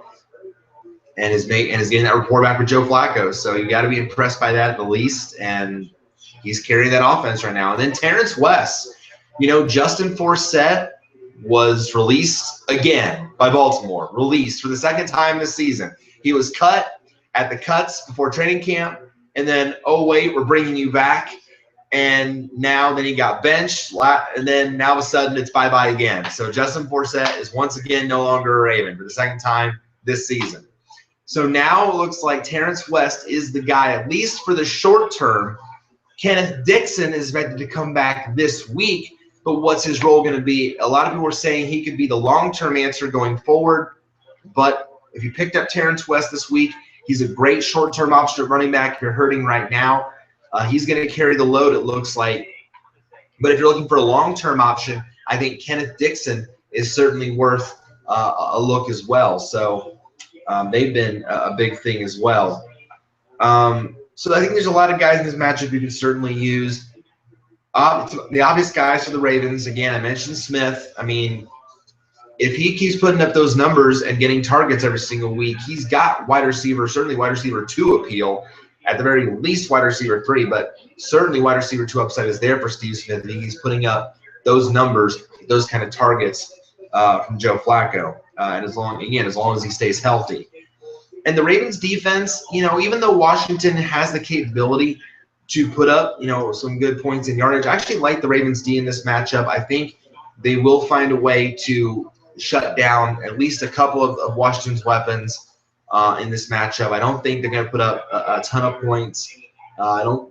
is getting that report back with Joe Flacco. So you got to be impressed by that at the least. And he's carrying that offense right now. And then Terrence West, Justin Forsett was released again by Baltimore, released for the second time this season. He was cut at the cuts before training camp, and then, oh, wait, we're bringing you back. And then he got benched, and then now all of a sudden it's bye-bye again. So Justin Forsett is once again no longer a Raven for the second time this season. So now it looks like Terrence West is the guy, at least for the short term. Kenneth Dixon is expected to come back this week. but what's his role going to be? A lot of people are saying he could be the long-term answer going forward, but if you picked up Terrence West this week, he's a great short-term option at running back. If you're hurting right now, he's going to carry the load, it looks like. But if you're looking for a long-term option, I think Kenneth Dixon is certainly worth a look as well. So they've been a big thing as well. So I think there's a lot of guys in this matchup you can certainly use. The obvious guys for the Ravens, again, I mentioned Smith. I mean, if he keeps putting up those numbers and getting targets every single week, he's got wide receiver, certainly wide receiver 2 appeal, at the very least wide receiver 3, but certainly wide receiver 2 upside is there for Steve Smith. He's putting up those numbers, those kind of targets from Joe Flacco, and as long as he stays healthy. And the Ravens defense, even though Washington has the capability to put up, some good points in yardage, I actually like the Ravens D in this matchup. I think they will find a way to shut down at least a couple of Washington's weapons in this matchup. I don't think they're going to put up a ton of points.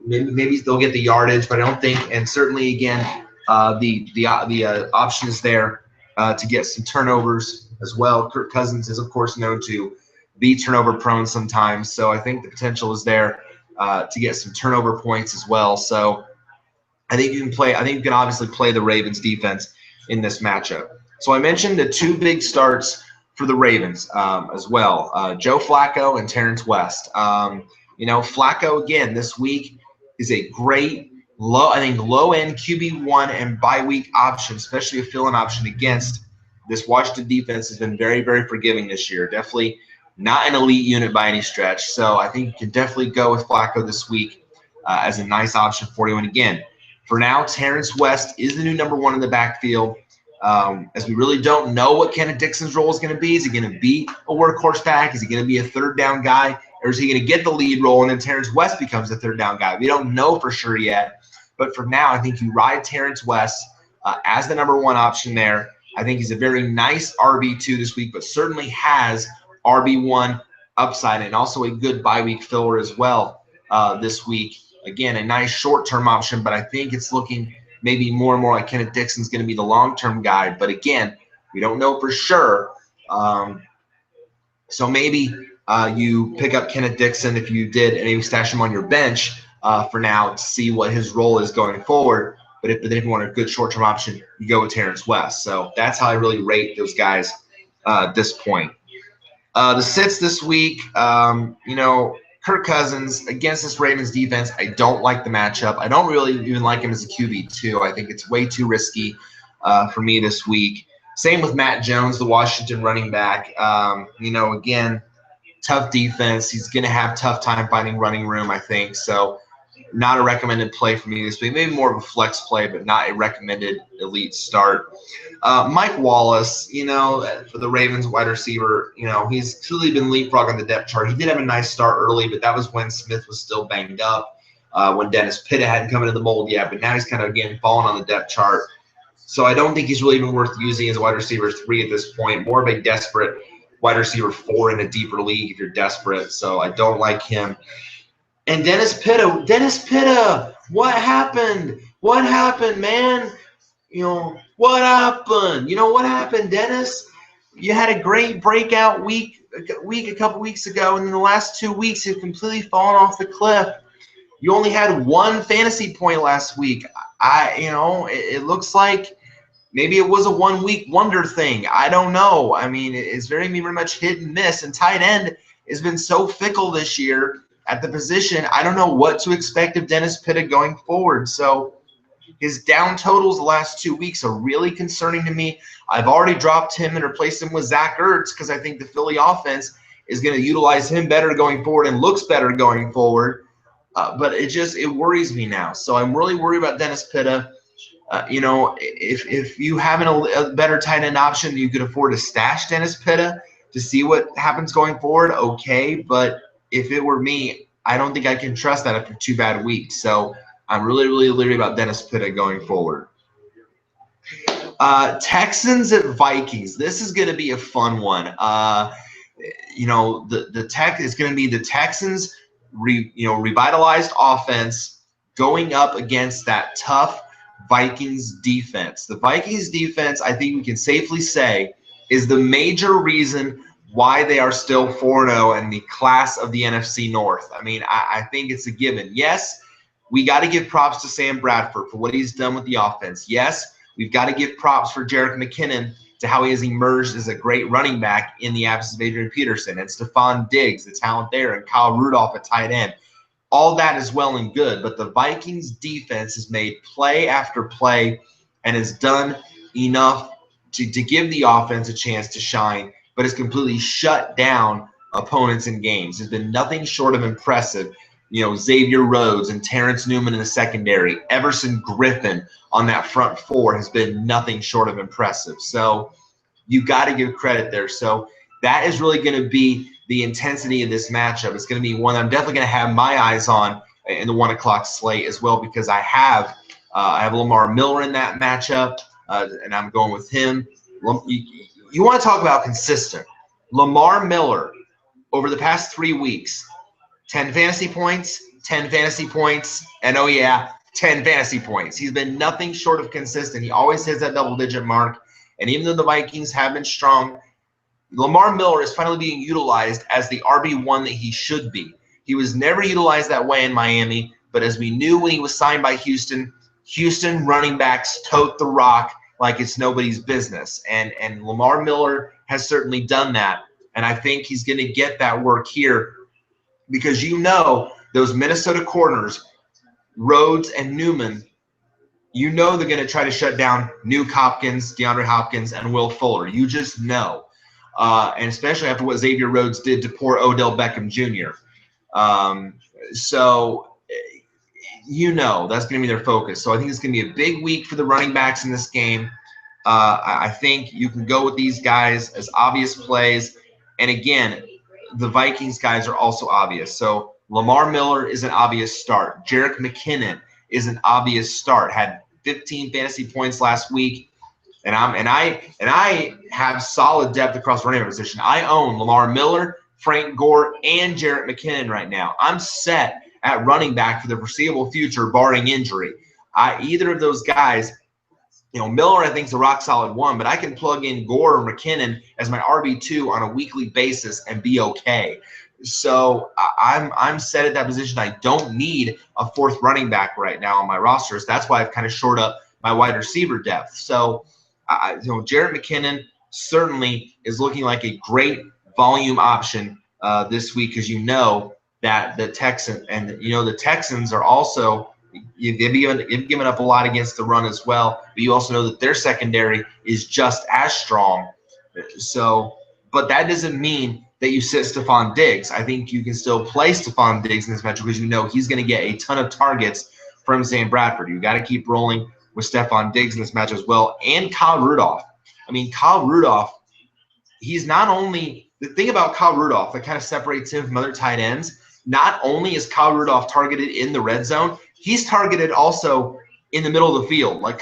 Maybe they'll get the yardage, but I don't think. And certainly, again, the option is there to get some turnovers as well. Kirk Cousins is, of course, known to be turnover prone sometimes, so I think the potential is there to get some turnover points as well. So I think you can obviously play the Ravens defense in this matchup. So I mentioned the 2 big starts for the Ravens as well, Joe Flacco and Terrence West. Flacco, again, this week is a great low-end QB1 and bye-week option, especially a fill-in option against this Washington defense has been very, very forgiving this year. Definitely not an elite unit by any stretch. So I think you can definitely go with Flacco this week as a nice option for you. And again, for now, Terrence West is the new number 1 in the backfield. As we really don't know what Kenneth Dixon's role is going to be. Is he going to be a workhorse back? Is he going to be a third down guy? Or is he going to get the lead role and then Terrence West becomes the third down guy? We don't know for sure yet. But for now, I think you ride Terrence West as the number 1 option there. I think he's a very nice RB2 this week, but certainly has RB1 upside and also a good bye week filler as well this week. Again, a nice short-term option, but I think it's looking maybe more and more like Kenneth Dixon's going to be the long-term guy. But again, we don't know for sure. So maybe you pick up Kenneth Dixon if you did, and maybe stash him on your bench for now to see what his role is going forward. But if you want a good short-term option, you go with Terrence West. So that's how I really rate those guys at this point. The sits this week, Kirk Cousins against this Ravens defense, I don't like the matchup. I don't really even like him as a QB2. I think it's way too risky for me this week. Same with Matt Jones, the Washington running back. Again, tough defense. He's going to have tough time finding running room, I think. So not a recommended play for me this week. Maybe more of a flex play, but not a recommended elite start. Mike Wallace, for the Ravens wide receiver, he's truly been leapfrog on the depth chart. He did have a nice start early, but that was when Smith was still banged up, when Dennis Pitta hadn't come into the mold yet. But now he's kind of, again, fallen on the depth chart. So I don't think he's really even worth using as a wide receiver 3 at this point. More of a desperate wide receiver 4 in a deeper league if you're desperate. So I don't like him. And Dennis Pitta, what happened? What happened, man? What happened? What happened, Dennis? You had a great breakout week a couple weeks ago, and in the last 2 weeks, you've completely fallen off the cliff. You only had 1 fantasy point last week. It looks like maybe it was a 1-week wonder thing. I don't know. I mean, it's very much hit and miss, and tight end has been so fickle this year at the position. I don't know what to expect of Dennis Pitta going forward. So his down totals the last 2 weeks are really concerning to me. I've already dropped him and replaced him with Zach Ertz because I think the Philly offense is going to utilize him better going forward and looks better going forward. But it worries me now. So I'm really worried about Dennis Pitta. If you have a better tight end option, you could afford to stash Dennis Pitta to see what happens going forward. Okay, but if it were me, I don't think I can trust that after 2 bad weeks. So I'm really, really leery about Dennis Pitta going forward. Texans at Vikings. This is going to be a fun one. The tech is going to be the Texans, revitalized offense going up against that tough Vikings defense. The Vikings defense, I think we can safely say, is the major reason why they are still 4-0 in the class of the NFC North. I mean, I think it's a given. Yes, we got to give props to Sam Bradford for what he's done with the offense. Yes, we've got to give props for Jerick McKinnon to how he has emerged as a great running back in the absence of Adrian Peterson, and Stephon Diggs, the talent there, and Kyle Rudolph at tight end. All that is well and good, but the Vikings defense has made play after play and has done enough to give the offense a chance to shine, but has completely shut down opponents in games. Has been nothing short of impressive. You know, Xavier Rhodes and Terrence Newman in the secondary, Everson Griffin on that front four has been nothing short of impressive. So you got to give credit there. So that is really going to be the intensity of this matchup. It's going to be one I'm definitely going to have my eyes on in the 1 o'clock slate as well, because I have Lamar Miller in that matchup, and I'm going with him. You want to talk about consistent. Lamar Miller, over the past 3 weeks, 10 fantasy points, 10 fantasy points, and oh yeah, 10 fantasy points. He's been nothing short of consistent. He always hits that double-digit mark, and even though the Vikings have been strong, Lamar Miller is finally being utilized as the RB1 that he should be. He was never utilized that way in Miami, but as we knew when he was signed by Houston, Houston running backs tote the rock like it's nobody's business. And Lamar Miller has certainly done that. And I think he's going to get that work here because you know those Minnesota corners, Rhodes and Newman, you know they're going to try to shut down Nuke Hopkins, DeAndre Hopkins, and Will Fuller. You just know. And especially after what Xavier Rhodes did to poor Odell Beckham Jr. So, you know, that's going to be their focus. So I think it's going to be a big week for the running backs in this game. I think you can go with these guys as obvious plays. And again, the Vikings guys are also obvious. So Lamar Miller is an obvious start. Jerick McKinnon is an obvious start. Had 15 fantasy points last week. And I have solid depth across running back position. I own Lamar Miller, Frank Gore, and Jerick McKinnon right now. I'm set at running back for the foreseeable future, barring injury. Either of those guys, you know, Miller I think is a rock solid one, but I can plug in Gore or McKinnon as my RB2 on a weekly basis and be okay. So I'm set at that position. I don't need a fourth running back right now on my rosters. That's why I've kind of shored up my wide receiver depth. So Jerick McKinnon certainly is looking like a great volume option this week, because you know that the Texans are also they've given up a lot against the run as well, but you also know that their secondary is just as strong. So, but that doesn't mean that you sit Stephon Diggs. I think you can still play Stephon Diggs in this match because you know he's going to get a ton of targets from Sam Bradford. You got to keep rolling with Stephon Diggs in this match as well, and Kyle Rudolph. I mean, Kyle Rudolph, he's not only – the thing about Kyle Rudolph that kind of separates him from other tight ends, not only is Kyle Rudolph targeted in the red zone, he's targeted also in the middle of the field. Like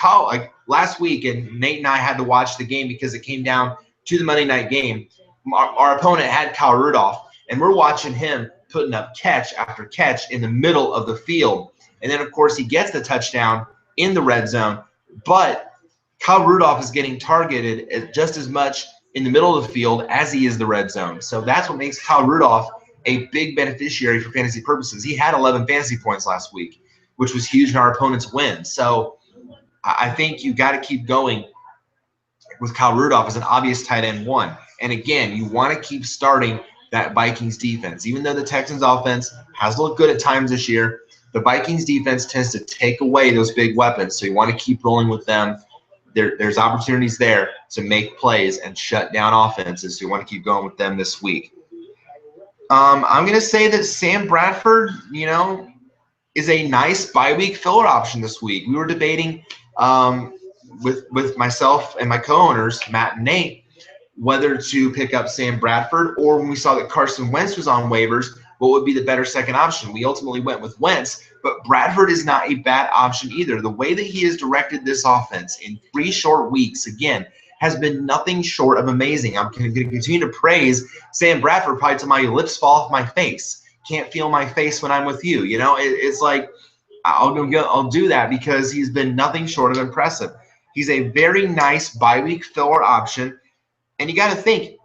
last week, and Nate and I had to watch the game because it came down to the Monday night game. Our opponent had Kyle Rudolph, and we're watching him putting up catch after catch in the middle of the field. And then, of course, he gets the touchdown in the red zone, but Kyle Rudolph is getting targeted just as much in the middle of the field as he is the red zone. So that's what makes Kyle Rudolph a big beneficiary for fantasy purposes. He had 11 fantasy points last week, which was huge in our opponent's win. So I think you got to keep going with Kyle Rudolph as an obvious tight end one. And again, you want to keep starting that Vikings defense. Even though the Texans offense has looked good at times this year, the Vikings defense tends to take away those big weapons. So you want to keep rolling with them. There's opportunities there to make plays and shut down offenses. So you want to keep going with them this week. I'm going to say that Sam Bradford, is a nice bye-week filler option this week. We were debating with myself and my co-owners, Matt and Nate, whether to pick up Sam Bradford, or when we saw that Carson Wentz was on waivers, what would be the better second option. We ultimately went with Wentz, but Bradford is not a bad option either. The way that he has directed this offense in 3 short weeks, again, has been nothing short of amazing. I'm going to continue to praise Sam Bradford probably till my lips fall off my face. Can't feel my face when I'm with you. It's like I'll do that because he's been nothing short of impressive. He's a very nice bye-week filler option. And you got to think,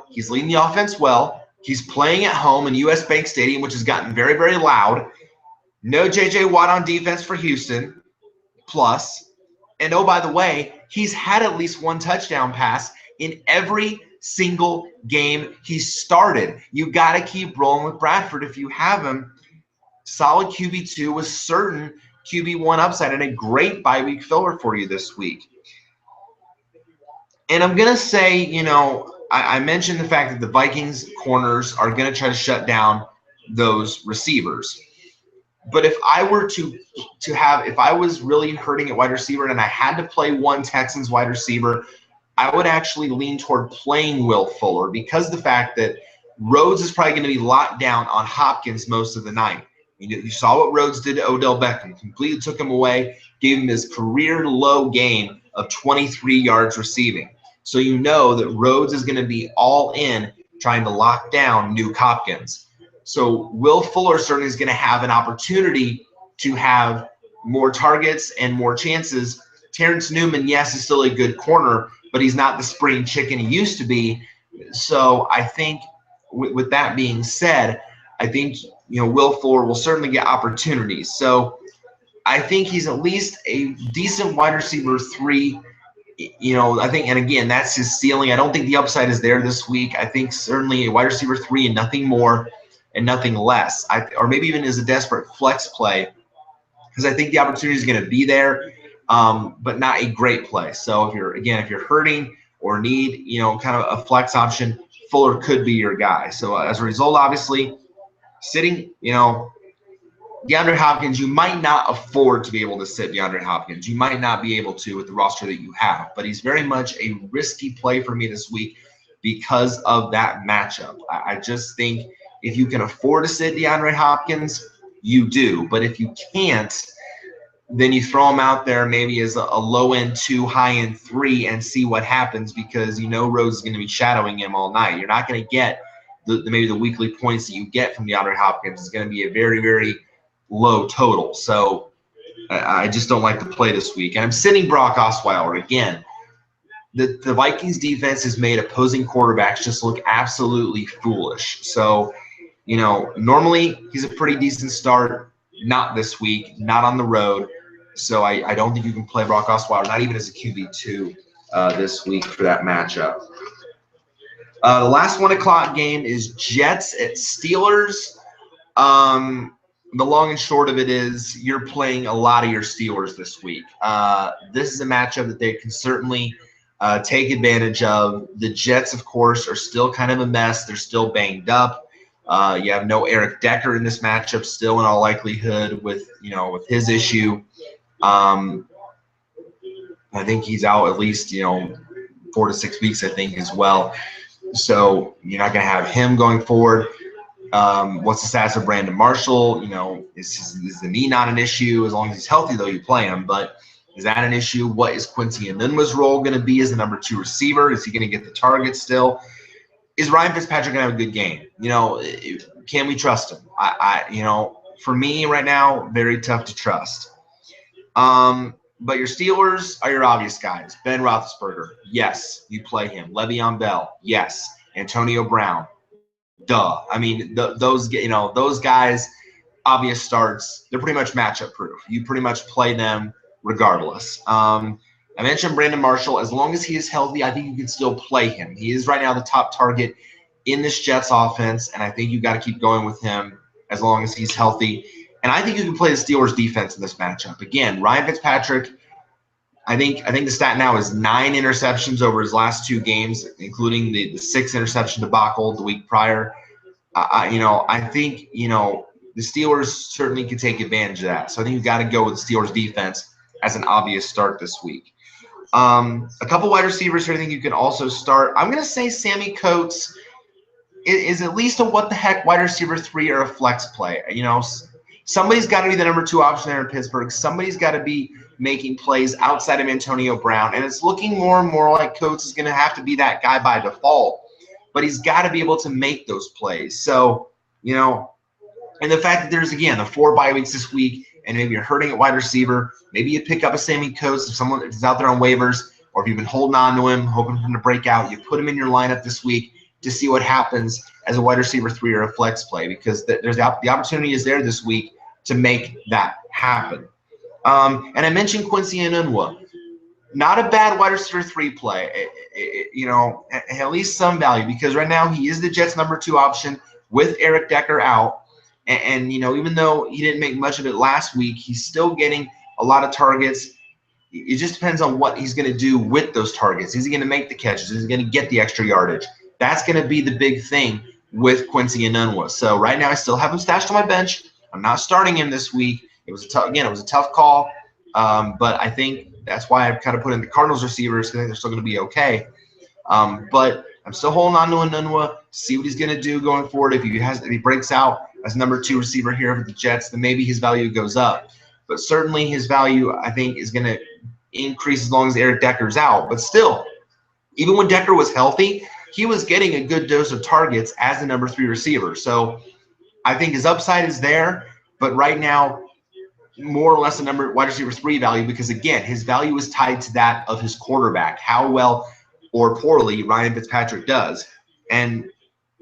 he's leading the offense well. He's playing at home in US Bank Stadium, which has gotten very, very loud. No J.J. Watt on defense for Houston, plus. And oh, by the way, he's had at least one touchdown pass in every single game he started. You got to keep rolling with Bradford if you have him. Solid QB2 with certain QB1 upside and a great bye-week filler for you this week. And I'm going to say, I mentioned the fact that the Vikings corners are going to try to shut down those receivers. But if I were if I was really hurting at wide receiver and I had to play one Texans wide receiver, I would actually lean toward playing Will Fuller because of the fact that Rhodes is probably going to be locked down on Hopkins most of the night. You saw what Rhodes did to Odell Beckham. Completely took him away, gave him his career low game of 23 yards receiving. So you know that Rhodes is going to be all in trying to lock down Nuke Hopkins. So Will Fuller certainly is going to have an opportunity to have more targets and more chances. Terrence Newman, yes, is still a good corner, but he's not the spring chicken he used to be. So I think with that being said, I think Will Fuller will certainly get opportunities. So I think he's at least a decent wide receiver 3. I think, and again, that's his ceiling. I don't think the upside is there this week. I think certainly a wide receiver 3 and nothing more and nothing less. Or maybe even as a desperate flex play, because I think the opportunity is going to be there, but not a great play. So if you're hurting or need, kind of a flex option, Fuller could be your guy. So as a result, obviously, sitting, DeAndre Hopkins, you might not afford to be able to sit DeAndre Hopkins. You might not be able to with the roster that you have, but he's very much a risky play for me this week because of that matchup. I just think if you can afford to sit DeAndre Hopkins, you do. But if you can't, then you throw him out there maybe as a low-end 2, high-end 3 and see what happens because Rose is going to be shadowing him all night. You're not going to get maybe the weekly points that you get from DeAndre Hopkins. Is going to be a very, very low total. So I just don't like the play this week. And I'm sitting Brock Osweiler again. The Vikings defense has made opposing quarterbacks just look absolutely foolish. So, normally he's a pretty decent start. Not this week, not on the road. So I don't think you can play Brock Osweiler, not even as a QB2 this week for that matchup. The last 1 o'clock game is Jets at Steelers. The long and short of it is you're playing a lot of your Steelers this week. This is a matchup that they can certainly take advantage of. The Jets, of course, are still kind of a mess. They're still banged up. You have no Eric Decker in this matchup still in all likelihood with his issue. I think he's out at least, 4 to 6 weeks, I think, as well. So you're not going to have him going forward. What's the status of Brandon Marshall? Is the knee not an issue? As long as he's healthy, though, you play him. But is that an issue? What is Quincy Enunwa's role going to be as the number 2 receiver? Is he going to get the target still? Is Ryan Fitzpatrick going to have a good game? Can we trust him? For me right now, very tough to trust. But your Steelers are your obvious guys. Ben Roethlisberger, yes, you play him. Le'Veon Bell, yes. Antonio Brown, duh. I mean, those guys, obvious starts. They're pretty much matchup proof. You pretty much play them regardless. I mentioned Brandon Marshall. As long as he is healthy, I think you can still play him. He is right now the top target in this Jets offense, and I think you got to keep going with him as long as he's healthy. And I think you can play the Steelers defense in this matchup. Again, Ryan Fitzpatrick, I think the stat now is 9 interceptions over his last 2 games, including the 6 interception debacle the week prior. I think the Steelers certainly can take advantage of that. So I think you got to go with the Steelers defense as an obvious start this week. A couple wide receivers here I think you can also start. I'm going to say Sammy Coates is at least a what-the-heck wide receiver 3 or a flex play. Somebody's got to be the number 2 option there in Pittsburgh. Somebody's got to be making plays outside of Antonio Brown. And it's looking more and more like Coates is going to have to be that guy by default. But he's got to be able to make those plays. So, and the fact that there's, again, the 4 bye weeks this week, and maybe you're hurting at wide receiver, maybe you pick up a Sammy Coates if someone is out there on waivers, or if you've been holding on to him, hoping for him to break out, you put him in your lineup this week to see what happens as a wide receiver 3 or a flex play, because there's the opportunity is there this week to make that happen. And I mentioned Quincy Enunwa. Not a bad wide receiver 3 play, at least some value, because right now he is the Jets' number 2 option with Eric Decker out. And even though he didn't make much of it last week, he's still getting a lot of targets. It just depends on what he's going to do with those targets. Is he going to make the catches? Is he going to get the extra yardage? That's going to be the big thing with Quincy Enunwa. So right now I still have him stashed on my bench. I'm not starting him this week. It was a tough call, but I think that's why I've kind of put in the Cardinals receivers, because I think they're still going to be okay. But I'm still holding on to Enunwa, see what he's going to do going forward. If he breaks out as number 2 receiver here for the Jets, then maybe his value goes up. But certainly his value, I think, is going to increase as long as Eric Decker's out. But still, even when Decker was healthy, he was getting a good dose of targets as the number 3 receiver. So I think his upside is there, but right now, more or less a number wide receiver 3 value, because again, his value is tied to that of his quarterback, how well or poorly Ryan Fitzpatrick does. And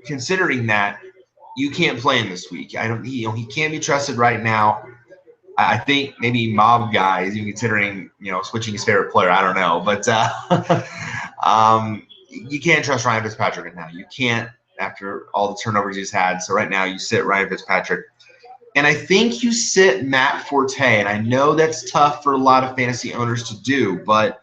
considering that, you can't play him this week. He can't be trusted right now. I think maybe Mob Guy is even considering, switching his favorite player. I don't know, but you can't trust Ryan Fitzpatrick right now. You can't, after all the turnovers he's had. So right now you sit Ryan Fitzpatrick. And I think you sit Matt Forte. And I know that's tough for a lot of fantasy owners to do, but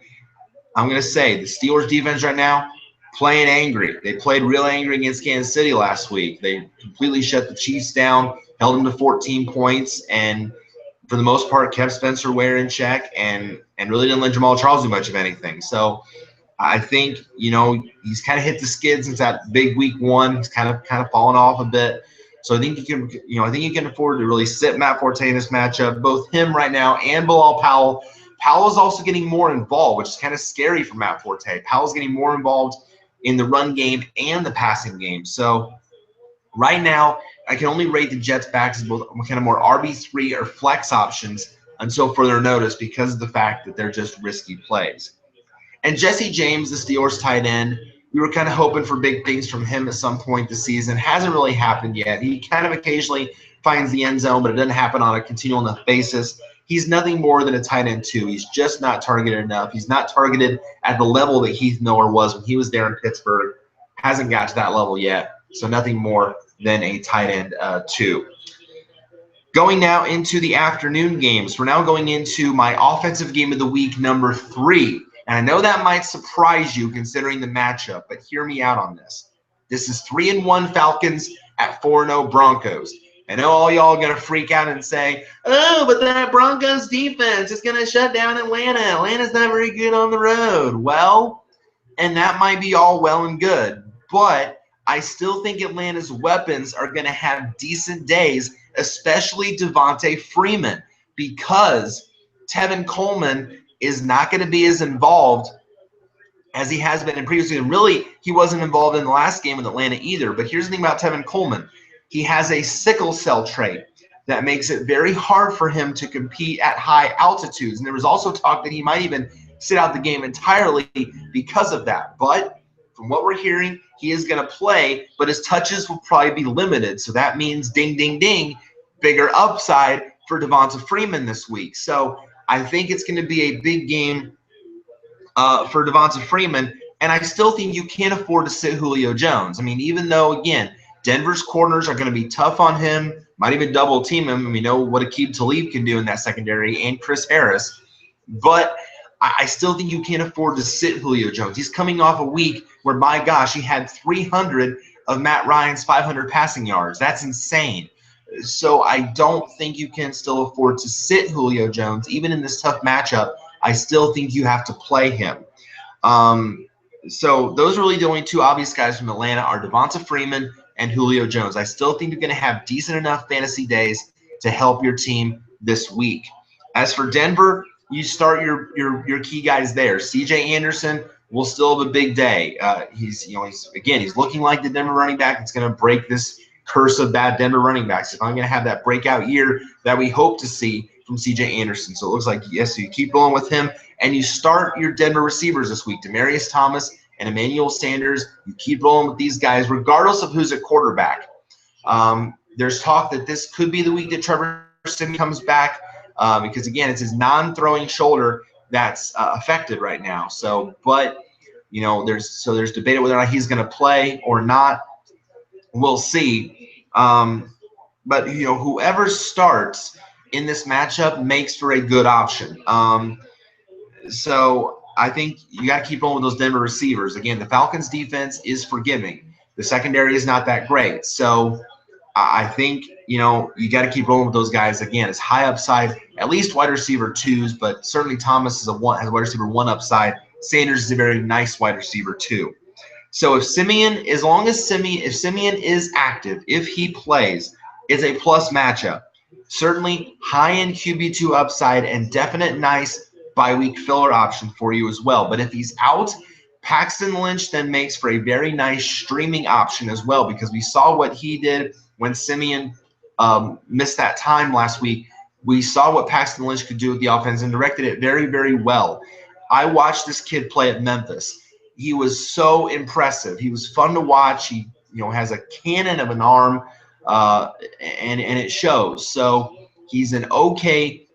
I'm going to say the Steelers defense right now, playing angry. They played real angry against Kansas City last week. They completely shut the Chiefs down, held them to 14 points, and for the most part kept Spencer Ware in check and really didn't let Jamal Charles do much of anything. So I think, he's kind of hit the skid since that big week 1. He's kind of fallen off a bit. So I think you can afford to really sit Matt Forte in this matchup, both him right now and Bilal Powell. Powell's also getting more involved, which is kind of scary for Matt Forte. Powell's getting more involved in the run game and the passing game. So right now, I can only rate the Jets backs as both kind of more RB3 or flex options until further notice, because of the fact that they're just risky plays. And Jesse James, the Steelers tight end, we were kind of hoping for big things from him at some point this season. Hasn't really happened yet. He kind of occasionally finds the end zone, but it doesn't happen on a continual enough basis. He's nothing more than a tight end 2. He's just not targeted enough. He's not targeted at the level that Heath Miller was when he was there in Pittsburgh. Hasn't got to that level yet. So nothing more than a tight end 2. Going now into the afternoon games. We're now going into my offensive game of the week, number 3. And I know that might surprise you considering the matchup, but hear me out on this. This is 3-1 Falcons at 4-0 Broncos. I know all y'all are going to freak out and say, oh, but that Broncos defense is going to shut down Atlanta. Atlanta's not very good on the road. Well, and that might be all well and good, but I still think Atlanta's weapons are going to have decent days, especially Devontae Freeman, because Tevin Coleman is not going to be as involved as he has been in previously. And really, he wasn't involved in the last game with Atlanta either. But here's the thing about Tevin Coleman. He has a sickle cell trait that makes it very hard for him to compete at high altitudes. And there was also talk that he might even sit out the game entirely because of that. But from what we're hearing, he is going to play, but his touches will probably be limited. So that means ding, ding, ding, bigger upside for Devonta Freeman this week. So I think it's going to be a big game for Devonta Freeman, and I still think you can't afford to sit Julio Jones. I mean, even though, again, Denver's corners are going to be tough on him, might even double team him, and we know what Aqib Talib can do in that secondary, and Chris Harris. But I still think you can't afford to sit Julio Jones. He's coming off a week where, my gosh, he had 300 of Matt Ryan's 500 passing yards. That's insane. So I don't think you can still afford to sit Julio Jones. Even in this tough matchup, I still think you have to play him. So those are really the only 2 obvious guys from Atlanta are Devonta Freeman and Julio Jones. I still think you're going to have decent enough fantasy days to help your team this week. As for Denver, you start your key guys there. C.J. Anderson will still have a big day. He's looking like the Denver running back. It's going to break this curse of bad Denver running backs. If I'm going to have that breakout year that we hope to see, from C.J. Anderson. So it looks like, yes, so you keep rolling with him, and you start your Denver receivers this week, Demaryius Thomas and Emmanuel Sanders. You keep rolling with these guys, regardless of who's at quarterback. There's talk that this could be the week that Trevor Siemian comes back because, again, it's his non-throwing shoulder that's affected right now. So, but, you know, there's debate whether or not he's going to play or not. We'll see. But, you know, whoever starts in this matchup makes for a good option. So I think you got to keep rolling with those Denver receivers. Again, the Falcons' defense is forgiving. The secondary is not that great. So I think, you know, you got to keep rolling with those guys. Again, it's high upside, at least wide receiver 2s, but certainly Thomas has wide receiver 1 upside. Sanders is a very nice wide receiver 2. So if Siemian is active, if he plays, it's a plus matchup. Certainly high-end QB2 upside and definite nice bye-week filler option for you as well. But if he's out, Paxton Lynch then makes for a very nice streaming option as well, because we saw what he did when Siemian missed that time last week. We saw what Paxton Lynch could do with the offense and directed it very, very well. I watched this kid play at Memphis. He was so impressive. He was fun to watch. He, you know, has a cannon of an arm, and it shows. So he's an okay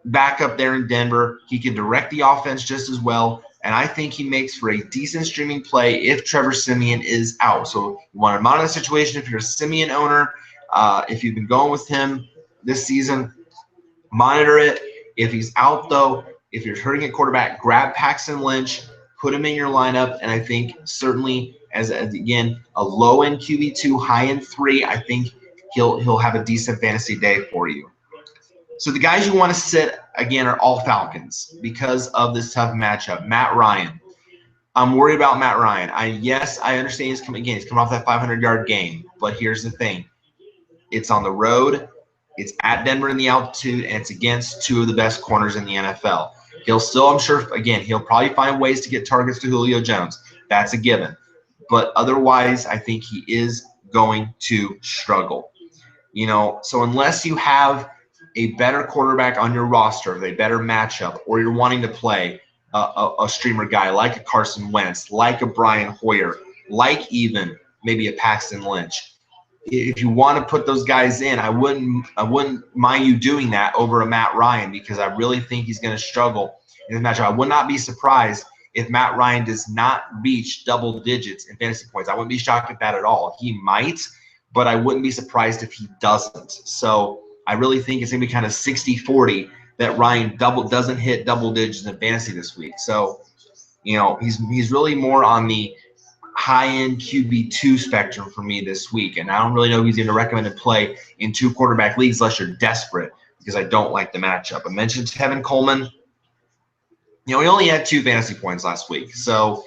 backup there in Denver. He can direct the offense just as well, and I think he makes for a decent streaming play if Trevor Siemian is out. So you want to monitor the situation if you're a Siemian owner. If you've been going with him this season, monitor it. If he's out, though, if you're hurting at quarterback, grab Paxton Lynch, put him in your lineup, and I think certainly as again, a low-end QB2, high-end 3, I think he'll have a decent fantasy day for you. So the guys you want to sit, again, are all Falcons because of this tough matchup. Matt Ryan. I'm worried about Matt Ryan. Yes, I understand he's coming off that 500-yard game, but here's the thing. It's on the road, it's at Denver in the altitude, and it's against 2 of the best corners in the NFL. He'll still, I'm sure, again, he'll probably find ways to get targets to Julio Jones. That's a given. But otherwise, I think he is going to struggle. You know, so unless you have a better quarterback on your roster, a better matchup, or you're wanting to play a streamer guy like a Carson Wentz, like a Brian Hoyer, like even maybe a Paxton Lynch, if you want to put those guys in, I wouldn't mind you doing that over a Matt Ryan, because I really think he's going to struggle in the matchup. I would not be surprised if Matt Ryan does not reach double digits in fantasy points. I wouldn't be shocked at that at all. He might, but I wouldn't be surprised if he doesn't. So I really think it's going to be kind of 60-40 that Ryan doesn't hit double digits in fantasy this week. So, you know, he's really more on the high-end QB2 spectrum for me this week. And I don't really know if he's going to recommend to play in 2 quarterback leagues unless you're desperate, because I don't like the matchup. I mentioned Tevin Coleman. You know, he only had 2 fantasy points last week. So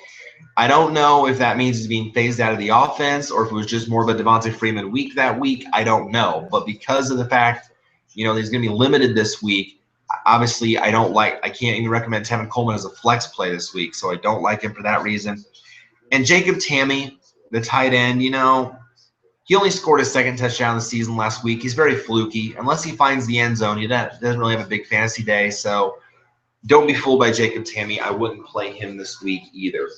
I don't know if that means he's being phased out of the offense or if it was just more of a Devontae Freeman week that week. I don't know. But because of the fact, you know, he's going to be limited this week, obviously I can't even recommend Tevin Coleman as a flex play this week. So I don't like him for that reason. And Jacob Tamme, the tight end, you know, he only scored his 2nd touchdown of the season last week. He's very fluky. Unless he finds the end zone, he doesn't really have a big fantasy day. So don't be fooled by Jacob Tamme. I wouldn't play him this week either.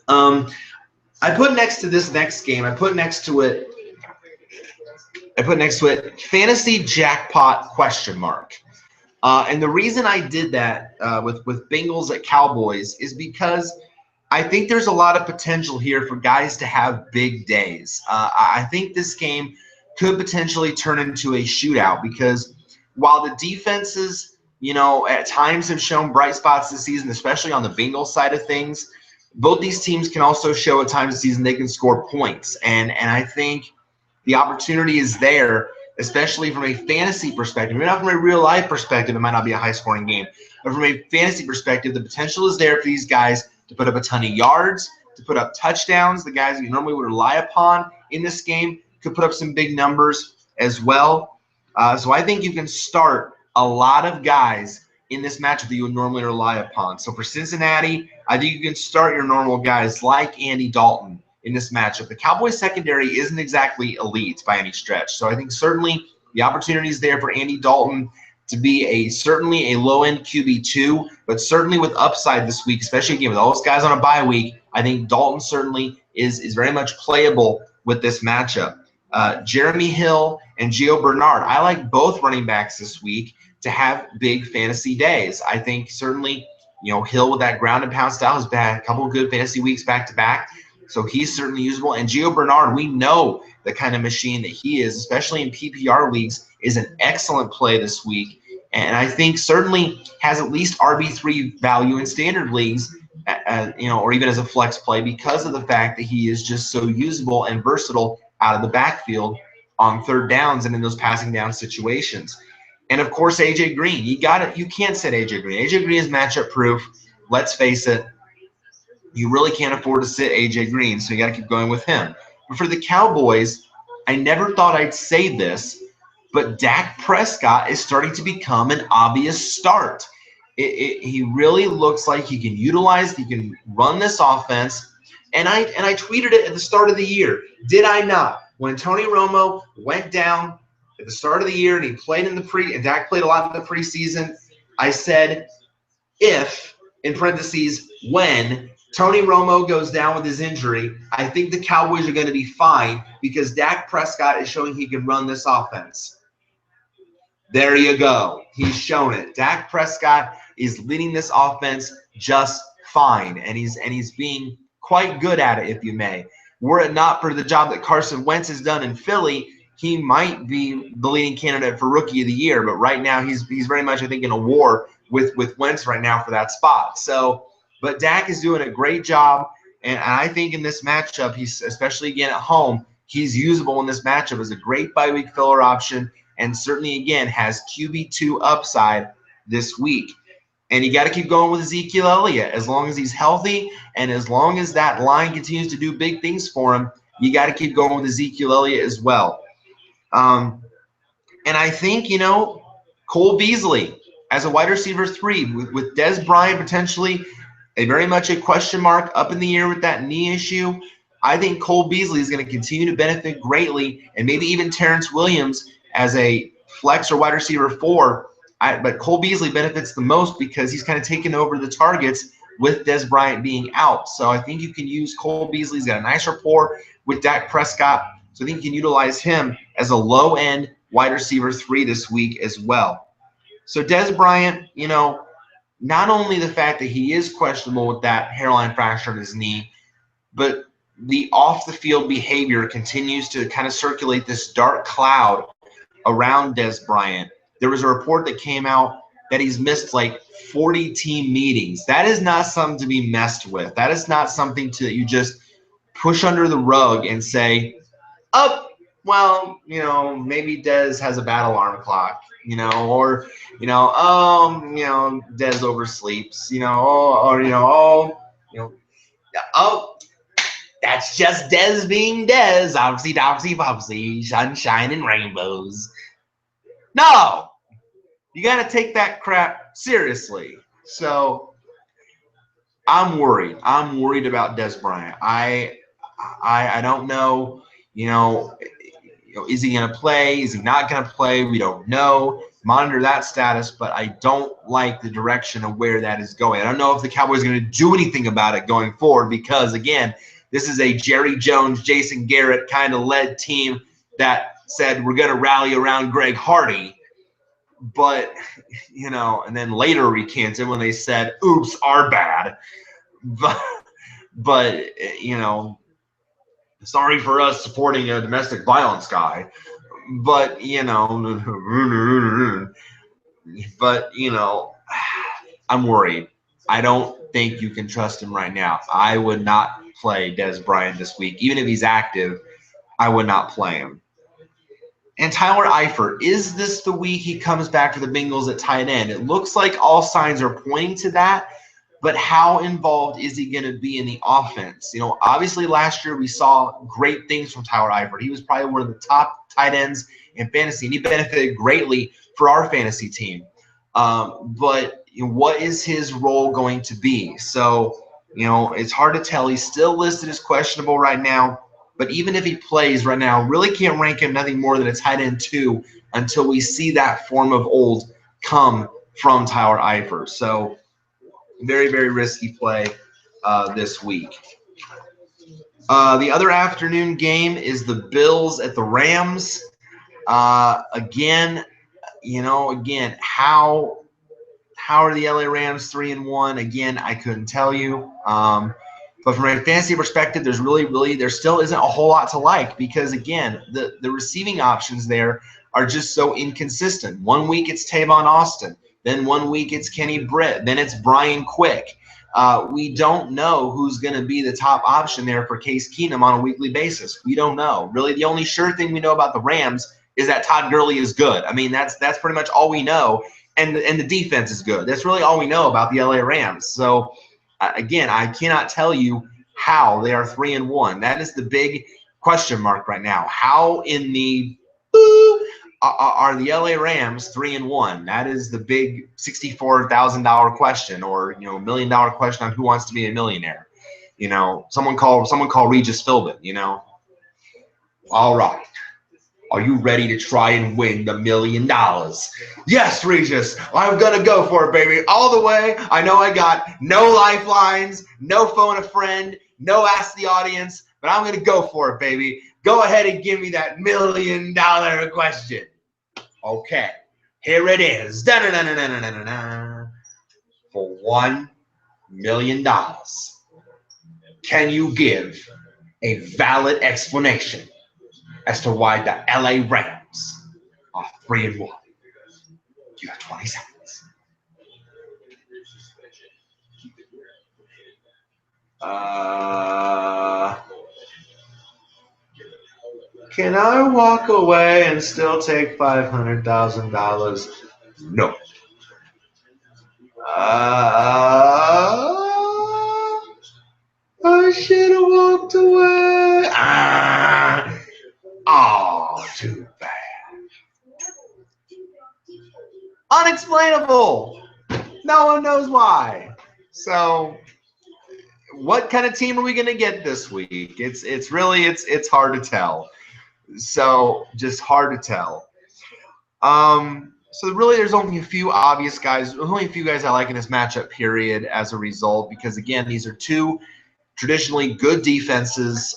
I put next to this next game, I put next to it fantasy jackpot ? And the reason I did that with Bengals at Cowboys is because I think there's a lot of potential here for guys to have big days. I think this game could potentially turn into a shootout, because while the defenses, you know, at times have shown bright spots this season, especially on the Bengals side of things, both these teams can also show at times this season they can score points. And I think the opportunity is there, especially from a fantasy perspective. Maybe not from a real-life perspective, it might not be a high-scoring game. But from a fantasy perspective, the potential is there for these guys to put up a ton of yards, to put up touchdowns. The guys that you normally would rely upon in this game could put up some big numbers as well. So I think you can start a lot of guys in this matchup that you would normally rely upon. So for Cincinnati, I think you can start your normal guys like Andy Dalton in this matchup. The Cowboys secondary isn't exactly elite by any stretch. So I think certainly The opportunity is there for Andy Dalton to be certainly a low-end QB2, but certainly with upside this week, especially again with all those guys on a bye week. I think Dalton certainly is very much playable with this matchup. Jeremy Hill and Gio Bernard. I like both running backs this week to have big fantasy days. I think certainly, Hill with that ground and pound style has had a couple of good fantasy weeks back to back. So he's certainly usable. And Gio Bernard, we know the kind of machine that he is, especially in PPR leagues, is an excellent play this week. And I think certainly has at least RB3 value in standard leagues, or even as a flex play because of the fact that he is just so usable and versatile out of the backfield on third downs and in those passing down situations. And of course, AJ Green. You can't sit AJ Green. AJ Green is matchup proof. Let's face it. You really can't afford to sit AJ Green, so you got to keep going with him. But for the Cowboys, I never thought I'd say this, but Dak Prescott is starting to become an obvious start. He really looks like he can run this offense. And I tweeted it at the start of the year. Did I not? When Tony Romo went down at the start of the year and he played and Dak played a lot in the preseason, I said, if, in parentheses, when Tony Romo goes down with his injury, I think the Cowboys are going to be fine because Dak Prescott is showing he can run this offense. There you go. He's shown it. Dak Prescott is leading this offense just fine, and he's being quite good at it, if you may. Were it not for the job that Carson Wentz has done in Philly, he might be the leading candidate for Rookie of the Year. But right now, he's very much, I think, in a war with Wentz right now for that spot. But Dak is doing a great job, and I think in this matchup, he's especially again at home, he's usable in this matchup as a great bye week filler option, and certainly again has QB2 upside this week. And you got to keep going with Ezekiel Elliott as long as he's healthy, and as long as that line continues to do big things for him. You got to keep going with Ezekiel Elliott as well. And I think Cole Beasley as a wide receiver 3 with Dez Bryant potentially very much a question mark up in the air with that knee issue. I think Cole Beasley is going to continue to benefit greatly, and maybe even Terrence Williams as a flex or wide receiver 4. But Cole Beasley benefits the most because he's kind of taken over the targets with Dez Bryant being out. So I think you can use Cole Beasley. He's got a nice rapport with Dak Prescott. So I think you can utilize him as a low-end wide receiver 3 this week as well. So Dez Bryant, not only the fact that he is questionable with that hairline fracture in his knee, but the off-the-field behavior continues to kind of circulate this dark cloud around Dez Bryant. There was a report that came out that he's missed like 40 team meetings. That is not something to be messed with. That is not something that you just push under the rug and say, maybe Dez has a bad alarm clock, or Dez oversleeps, that's just Dez being Dez, obviously, dopsy, popsy, sunshine and rainbows. No, you got to take that crap seriously. So I'm worried. I'm worried about Dez Bryant. I don't know, is he going to play? Is he not going to play? We don't know. Monitor that status, but I don't like the direction of where that is going. I don't know if the Cowboys are going to do anything about it going forward because, again, this is a Jerry Jones, Jason Garrett kind of led team that said we're going to rally around Greg Hardy. But, and then later recanted when they said, oops, our bad. But sorry for us supporting a domestic violence guy. But, I'm worried. I don't think you can trust him right now. I would not play Dez Bryant this week. Even if he's active, I would not play him. And Tyler Eifert, is this the week he comes back for the Bengals at tight end? It looks like all signs are pointing to that, but how involved is he going to be in the offense? Obviously last year we saw great things from Tyler Eifert. He was probably one of the top tight ends in fantasy, and he benefited greatly for our fantasy team. But what is his role going to be? So, it's hard to tell. He's still listed as questionable right now, But even if he plays right now, really can't rank him nothing more than a tight end 2 until we see that form of old come from Tyler Eifert. So very, very risky play this week. The other afternoon game is the Bills at the Rams. Again, how are the LA Rams 3-1? Again, I couldn't tell you. But from a fantasy perspective, there still isn't a whole lot to like because, again, the receiving options there are just so inconsistent. 1 week it's Tavon Austin. Then 1 week it's Kenny Britt. Then it's Brian Quick. We don't know who's going to be the top option there for Case Keenum on a weekly basis. We don't know. Really, the only sure thing we know about the Rams is that Todd Gurley is good. I mean, that's pretty much all we know. And the defense is good. That's really all we know about the LA Rams. So, again, I cannot tell you how they are 3-1. That is the big question mark right now. How in the are the LA Rams 3-1? That is the big $64,000 question, or $1 million question on Who Wants to Be a Millionaire. Someone call Regis Philbin. All right. Are you ready to try and win the $1 million? Yes, Regis. I'm going to go for it, baby. All the way. I know I got no lifelines, no phone a friend, no ask the audience, but I'm going to go for it, baby. Go ahead and give me that $1 million question. Okay. Here it is. Da-da-da-da-da-da-da-da. For $1 million. Can you give a valid explanation as to why the LA Rams are 3-1? You have 20 seconds. Can I walk away and still take $500,000? No. I should have walked away. Too bad. Unexplainable. No one knows why. So, what kind of team are we going to get this week? It's really hard to tell. So, just hard to tell. So really, there's only a few obvious guys. Only a few guys I like in this matchup period as a result, because again, these are two traditionally good defenses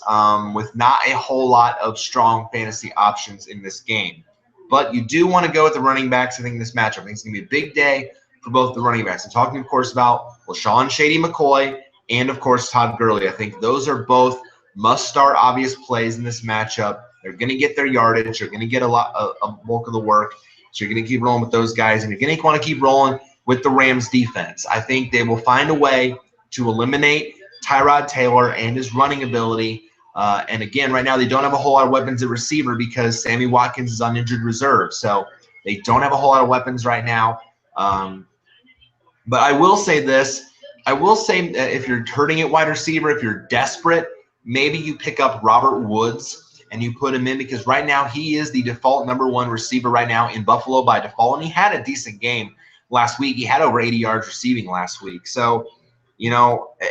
with not a whole lot of strong fantasy options in this game. But you do want to go with the running backs, I think, in this matchup. I think it's going to be a big day for both the running backs. I'm talking, of course, about LaShawn Shady McCoy and, of course, Todd Gurley. I think those are both must-start obvious plays in this matchup. They're going to get their yardage. They're going to get a bulk of the work. So you're going to keep rolling with those guys, and you're going to want to keep rolling with the Rams defense. I think they will find a way to eliminate Tyrod Taylor and his running ability. And again, right now they don't have a whole lot of weapons at receiver because Sammy Watkins is on injured reserve. So they don't have a whole lot of weapons right now. But I will say this. I will say if you're hurting at wide receiver, if you're desperate, maybe you pick up Robert Woods and you put him in, because right now he is the default #1 receiver right now in Buffalo by default. And he had a decent game last week. He had over 80 yards receiving last week. So,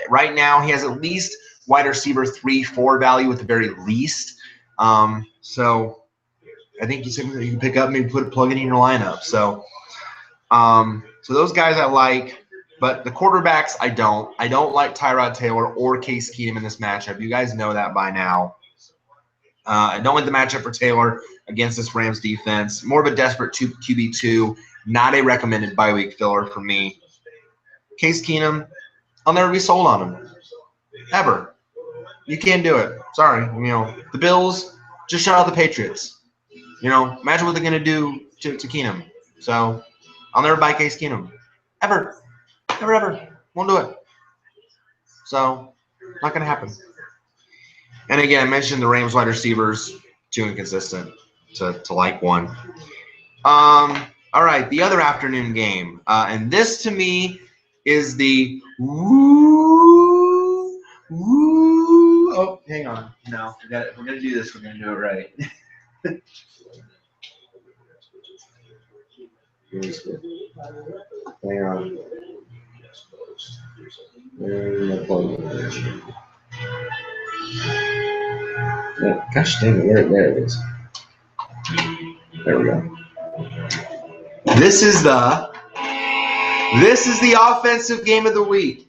right now he has at least wide receiver 3-4 value at the very least. So I think you can pick up, maybe plug it in your lineup. So, so those guys I like, but the quarterbacks I don't. I don't like Tyrod Taylor or Case Keenum in this matchup. You guys know that by now. I don't like the matchup for Taylor against this Rams defense. More of a desperate QB2, not a recommended bye-week filler for me. Case Keenum, I'll never be sold on him. Ever. You can't do it. Sorry. The Bills just shut out the Patriots. Imagine what they're going to do to Keenum. So I'll never buy Case Keenum. Ever. Never, ever. Won't do it. So not going to happen. And again, I mentioned the Rams wide receivers, too inconsistent to like one. All right, the other afternoon game. And this to me is the woo. Oh, hang on. No, if we're going to do this, we're going to do it right. Hang on. Oh, gosh dang it, there it is. There we go. This is the offensive game of the week.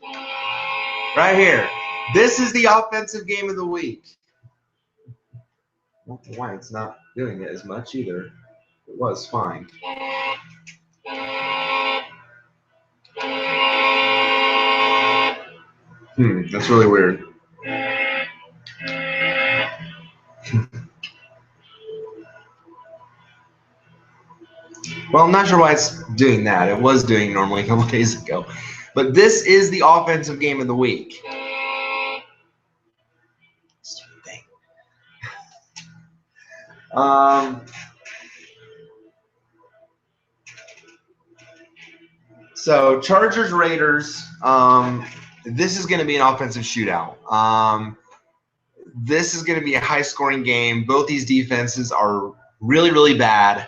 Right here. This is the offensive game of the week. I don't know why it's not doing it as much either. It was fine. That's really weird. Well, I'm not sure why it's doing that. It was doing normally a couple days ago. But this is the offensive game of the week. Stupid thing. So Chargers Raiders. This is going to be an offensive shootout. This is going to be a high-scoring game. Both these defenses are really, really bad.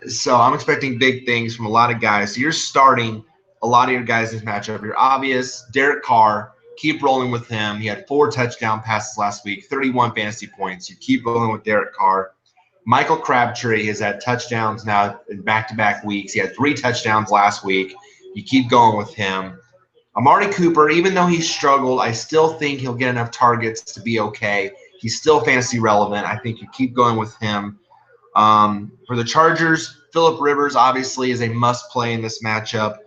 So I'm expecting big things from a lot of guys. So you're starting a lot of your guys in this matchup. You're obvious. Derek Carr, keep rolling with him. He had 4 touchdown passes last week, 31 fantasy points. You keep rolling with Derek Carr. Michael Crabtree has had touchdowns now in back-to-back weeks. He had 3 touchdowns last week. You keep going with him. Amari Cooper, even though he struggled, I still think he'll get enough targets to be okay. He's still fantasy relevant. I think you keep going with him. For the Chargers, Phillip Rivers obviously is a must-play in this matchup.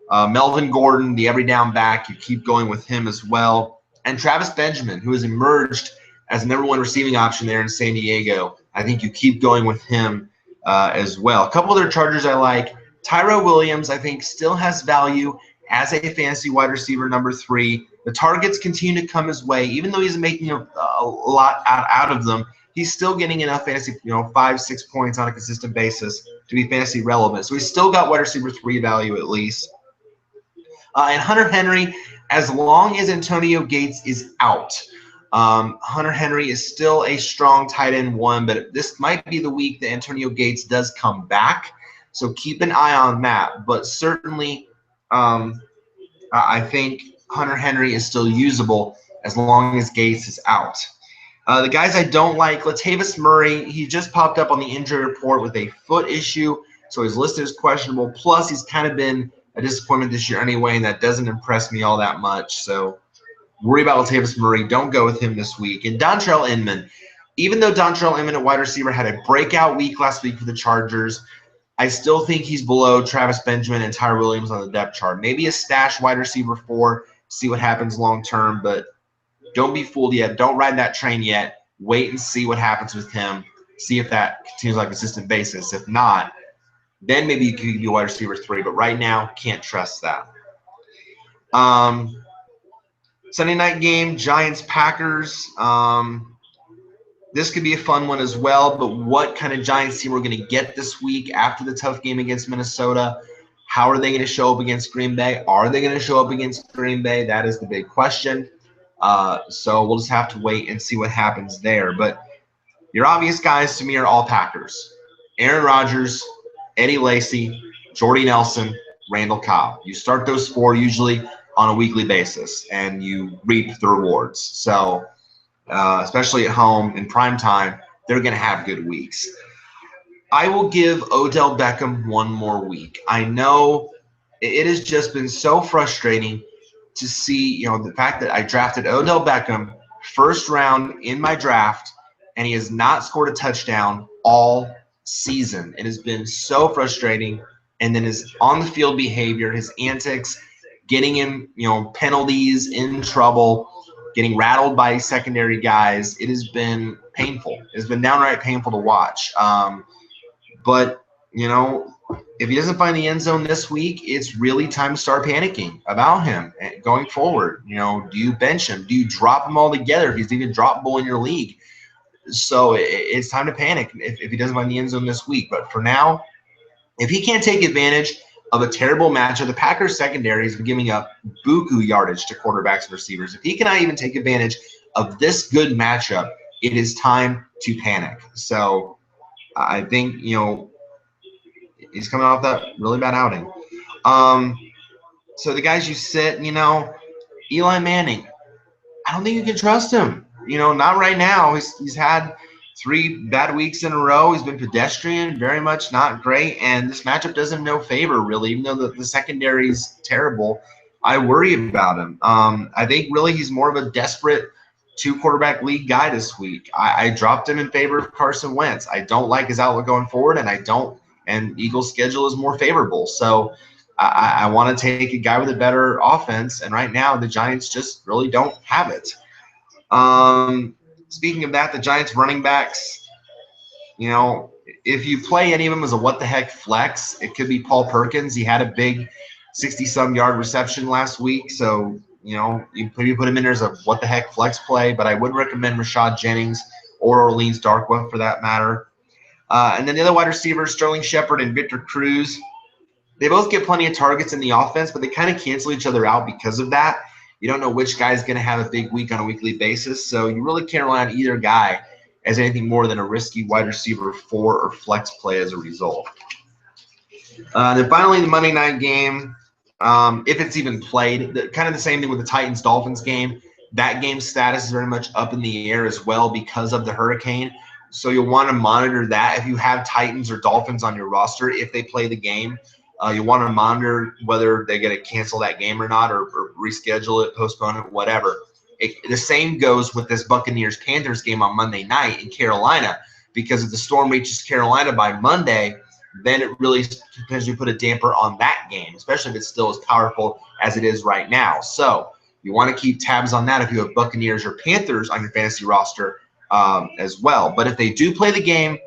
Melvin Gordon, the every down back, you keep going with him as well. And Travis Benjamin, who has emerged as the number 1 receiving option there in San Diego. I think you keep going with him as well. A couple other Chargers I like. Tyrell Williams, I think, still has value as a fantasy wide receiver number 3. The targets continue to come his way. Even though he's making a lot out of them, he's still getting enough fantasy, 5-6 points on a consistent basis to be fantasy relevant. So he's still got wide receiver 3 value at least. And Hunter Henry, as long as Antonio Gates is out, Hunter Henry is still a strong tight end 1, but this might be the week that Antonio Gates does come back. So keep an eye on that. But certainly, I think Hunter Henry is still usable as long as Gates is out. The guys I don't like, Latavius Murray, he just popped up on the injury report with a foot issue, so he's listed as questionable. Plus, he's kind of been a disappointment this year anyway, and that doesn't impress me all that much. So worry about Latavius Murray. Don't go with him this week. And Dontrell Inman, even though Dontrell Inman at wide receiver had a breakout week last week for the Chargers, I still think he's below Travis Benjamin and Tyrell Williams on the depth chart. Maybe a stash wide receiver 4, see what happens long term, but don't be fooled yet. Don't ride that train yet. Wait and see what happens with him. See if that continues on a consistent basis. If not, then maybe you could be wide receiver 3. But right now, can't trust that. Sunday night game, Giants-Packers. This could be a fun one as well. But what kind of Giants team we're going to get this week after the tough game against Minnesota? How are they going to show up against Green Bay? Are they going to show up against Green Bay? That is the big question. So we'll just have to wait and see what happens there. But your obvious guys to me are all Packers. Aaron Rodgers, Eddie Lacy, Jordy Nelson, Randall Cobb. You start those 4 usually on a weekly basis, and you reap the rewards. So especially at home in prime time, they're going to have good weeks. I will give Odell Beckham 1 more week. I know it has just been so frustrating to see, the fact that I drafted Odell Beckham first round in my draft, and he has not scored a touchdown all season. It has been so frustrating. And then his on-the-field behavior, his antics, getting him, penalties, in trouble, getting rattled by secondary guys. It has been painful. It's been downright painful to watch. But, if he doesn't find the end zone this week, it's really time to start panicking about him going forward. Do you bench him? Do you drop him altogether if he's even droppable in your league? So it's time to panic if he doesn't find the end zone this week. But for now, if he can't take advantage of a terrible matchup, the Packers secondary has been giving up buku yardage to quarterbacks and receivers. If he cannot even take advantage of this good matchup, it is time to panic. So I think, he's coming off that really bad outing. So the guys you sit, Eli Manning, I don't think you can trust him. not right now. He's had 3 bad weeks in a row. He's been pedestrian, very much not great, and this matchup does him no favor, really. Even though the secondary is terrible, I worry about him. I think really he's more of a desperate 2-quarterback league guy this week. I dropped him in favor of Carson Wentz. I don't like his outlook going forward, and Eagles' schedule is more favorable. So I want to take a guy with a better offense, and right now the Giants just really don't have it. Speaking of that, the Giants running backs, if you play any of them as a what the heck flex, it could be Paul Perkins. He had a big 60-some yard reception last week, so you put him in there as a what the heck flex play. But I would recommend Rashad Jennings or Orleans Darkwa for that matter. And then the other wide receivers, Sterling Shepard and Victor Cruz, they both get plenty of targets in the offense, but they kind of cancel each other out because of that. You don't know which guy is going to have a big week on a weekly basis, so you really can't rely on either guy as anything more than a risky wide receiver 4 or flex play as a result. Then finally, the Monday night game, if it's even played, kind of the same thing with the Titans-Dolphins game. That game's status is very much up in the air as well because of the hurricane. So you'll want to monitor that. If you have Titans or Dolphins on your roster, if they play the game, you want to monitor whether they're going to cancel that game or not, or reschedule it, postpone it, whatever. The same goes with this Buccaneers-Panthers game on Monday night in Carolina, because if the storm reaches Carolina by Monday, then it really potentially put a damper on that game, especially if it's still as powerful as it is right now. So you want to keep tabs on that if you have Buccaneers or Panthers on your fantasy roster as well. But if they do play the game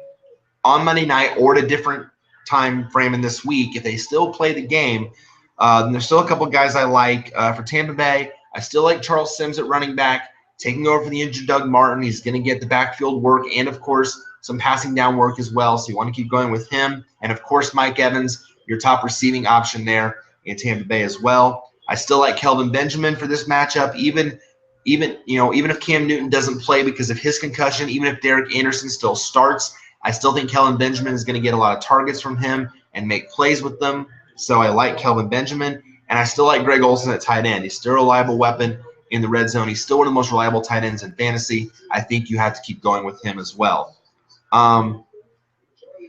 on Monday night or at a different time frame in this week, if they still play the game, then there's still a couple guys I like. For Tampa Bay, I still like Charles Sims at running back, taking over for the injured Doug Martin. He's going to get the backfield work and, of course, some passing down work as well, so you want to keep going with him. And, of course, Mike Evans, your top receiving option there in Tampa Bay as well. I still like Kelvin Benjamin for this matchup, even if Cam Newton doesn't play because of his concussion, even if Derek Anderson still starts, I still think Kelvin Benjamin is going to get a lot of targets from him and make plays with them. So I like Kelvin Benjamin. And I still like Greg Olsen at tight end. He's still a reliable weapon in the red zone. He's still one of the most reliable tight ends in fantasy. I think you have to keep going with him as well.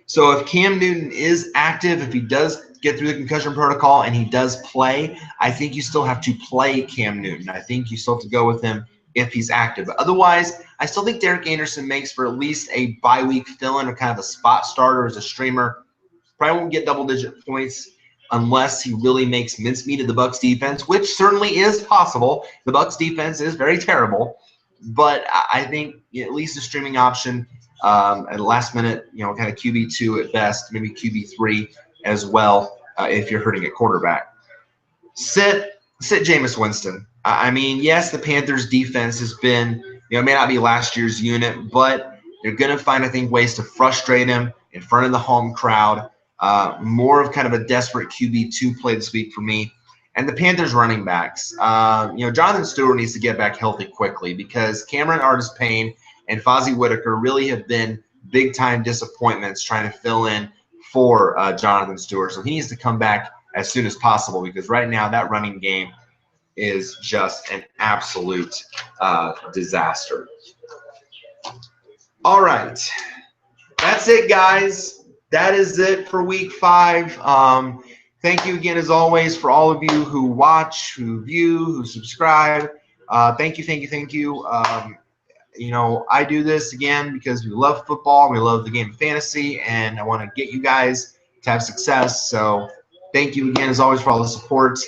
So if Cam Newton is active, if he does get through the concussion protocol and he does play, I think you still have to play Cam Newton. I think you still have to go with him if he's active. But otherwise, I still think Derek Anderson makes for at least a bye-week fill-in or kind of a spot starter as a streamer. Probably won't get double-digit points unless he really makes mincemeat of the Bucs defense, which certainly is possible. The Bucs defense is very terrible. But I think at least a streaming option at the last minute, kind of QB2 at best, maybe QB3 as well if you're hurting at quarterback. Sit Jameis Winston. I mean, yes, the Panthers defense has been, it may not be last year's unit, but they're going to find, I think, ways to frustrate him in front of the home crowd. More of kind of a desperate QB2 play this week for me. And the Panthers running backs, Jonathan Stewart needs to get back healthy quickly because Cameron Artis-Payne and Fozzie Whitaker really have been big-time disappointments trying to fill in for Jonathan Stewart. So he needs to come back as soon as possible because right now that running game is just an absolute disaster. All right. That's it, guys. That is it for week 5. Thank you again, as always, for all of you who watch, who view, who subscribe. Thank you. I do this, again, because we love football. We love the game of fantasy, and I want to get you guys to have success. So thank you again, as always, for all the support.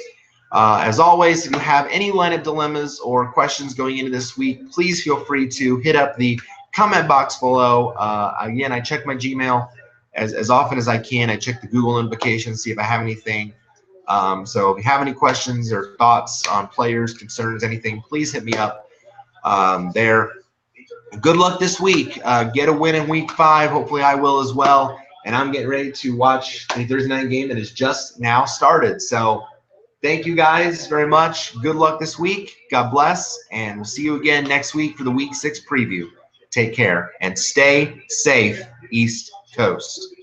As always, if you have any lineup dilemmas or questions going into this week, please feel free to hit up the comment box below. Again, I check my Gmail as often as I can. I check the Google notifications, see if I have anything. So if you have any questions or thoughts on players, concerns, anything, please hit me up there. Good luck this week. Get a win in week 5. Hopefully I will as well. And I'm getting ready to watch the Thursday night game that has just now started. So thank you guys very much. Good luck this week. God bless. And we'll see you again next week for the week 6 preview. Take care and stay safe, East Coast.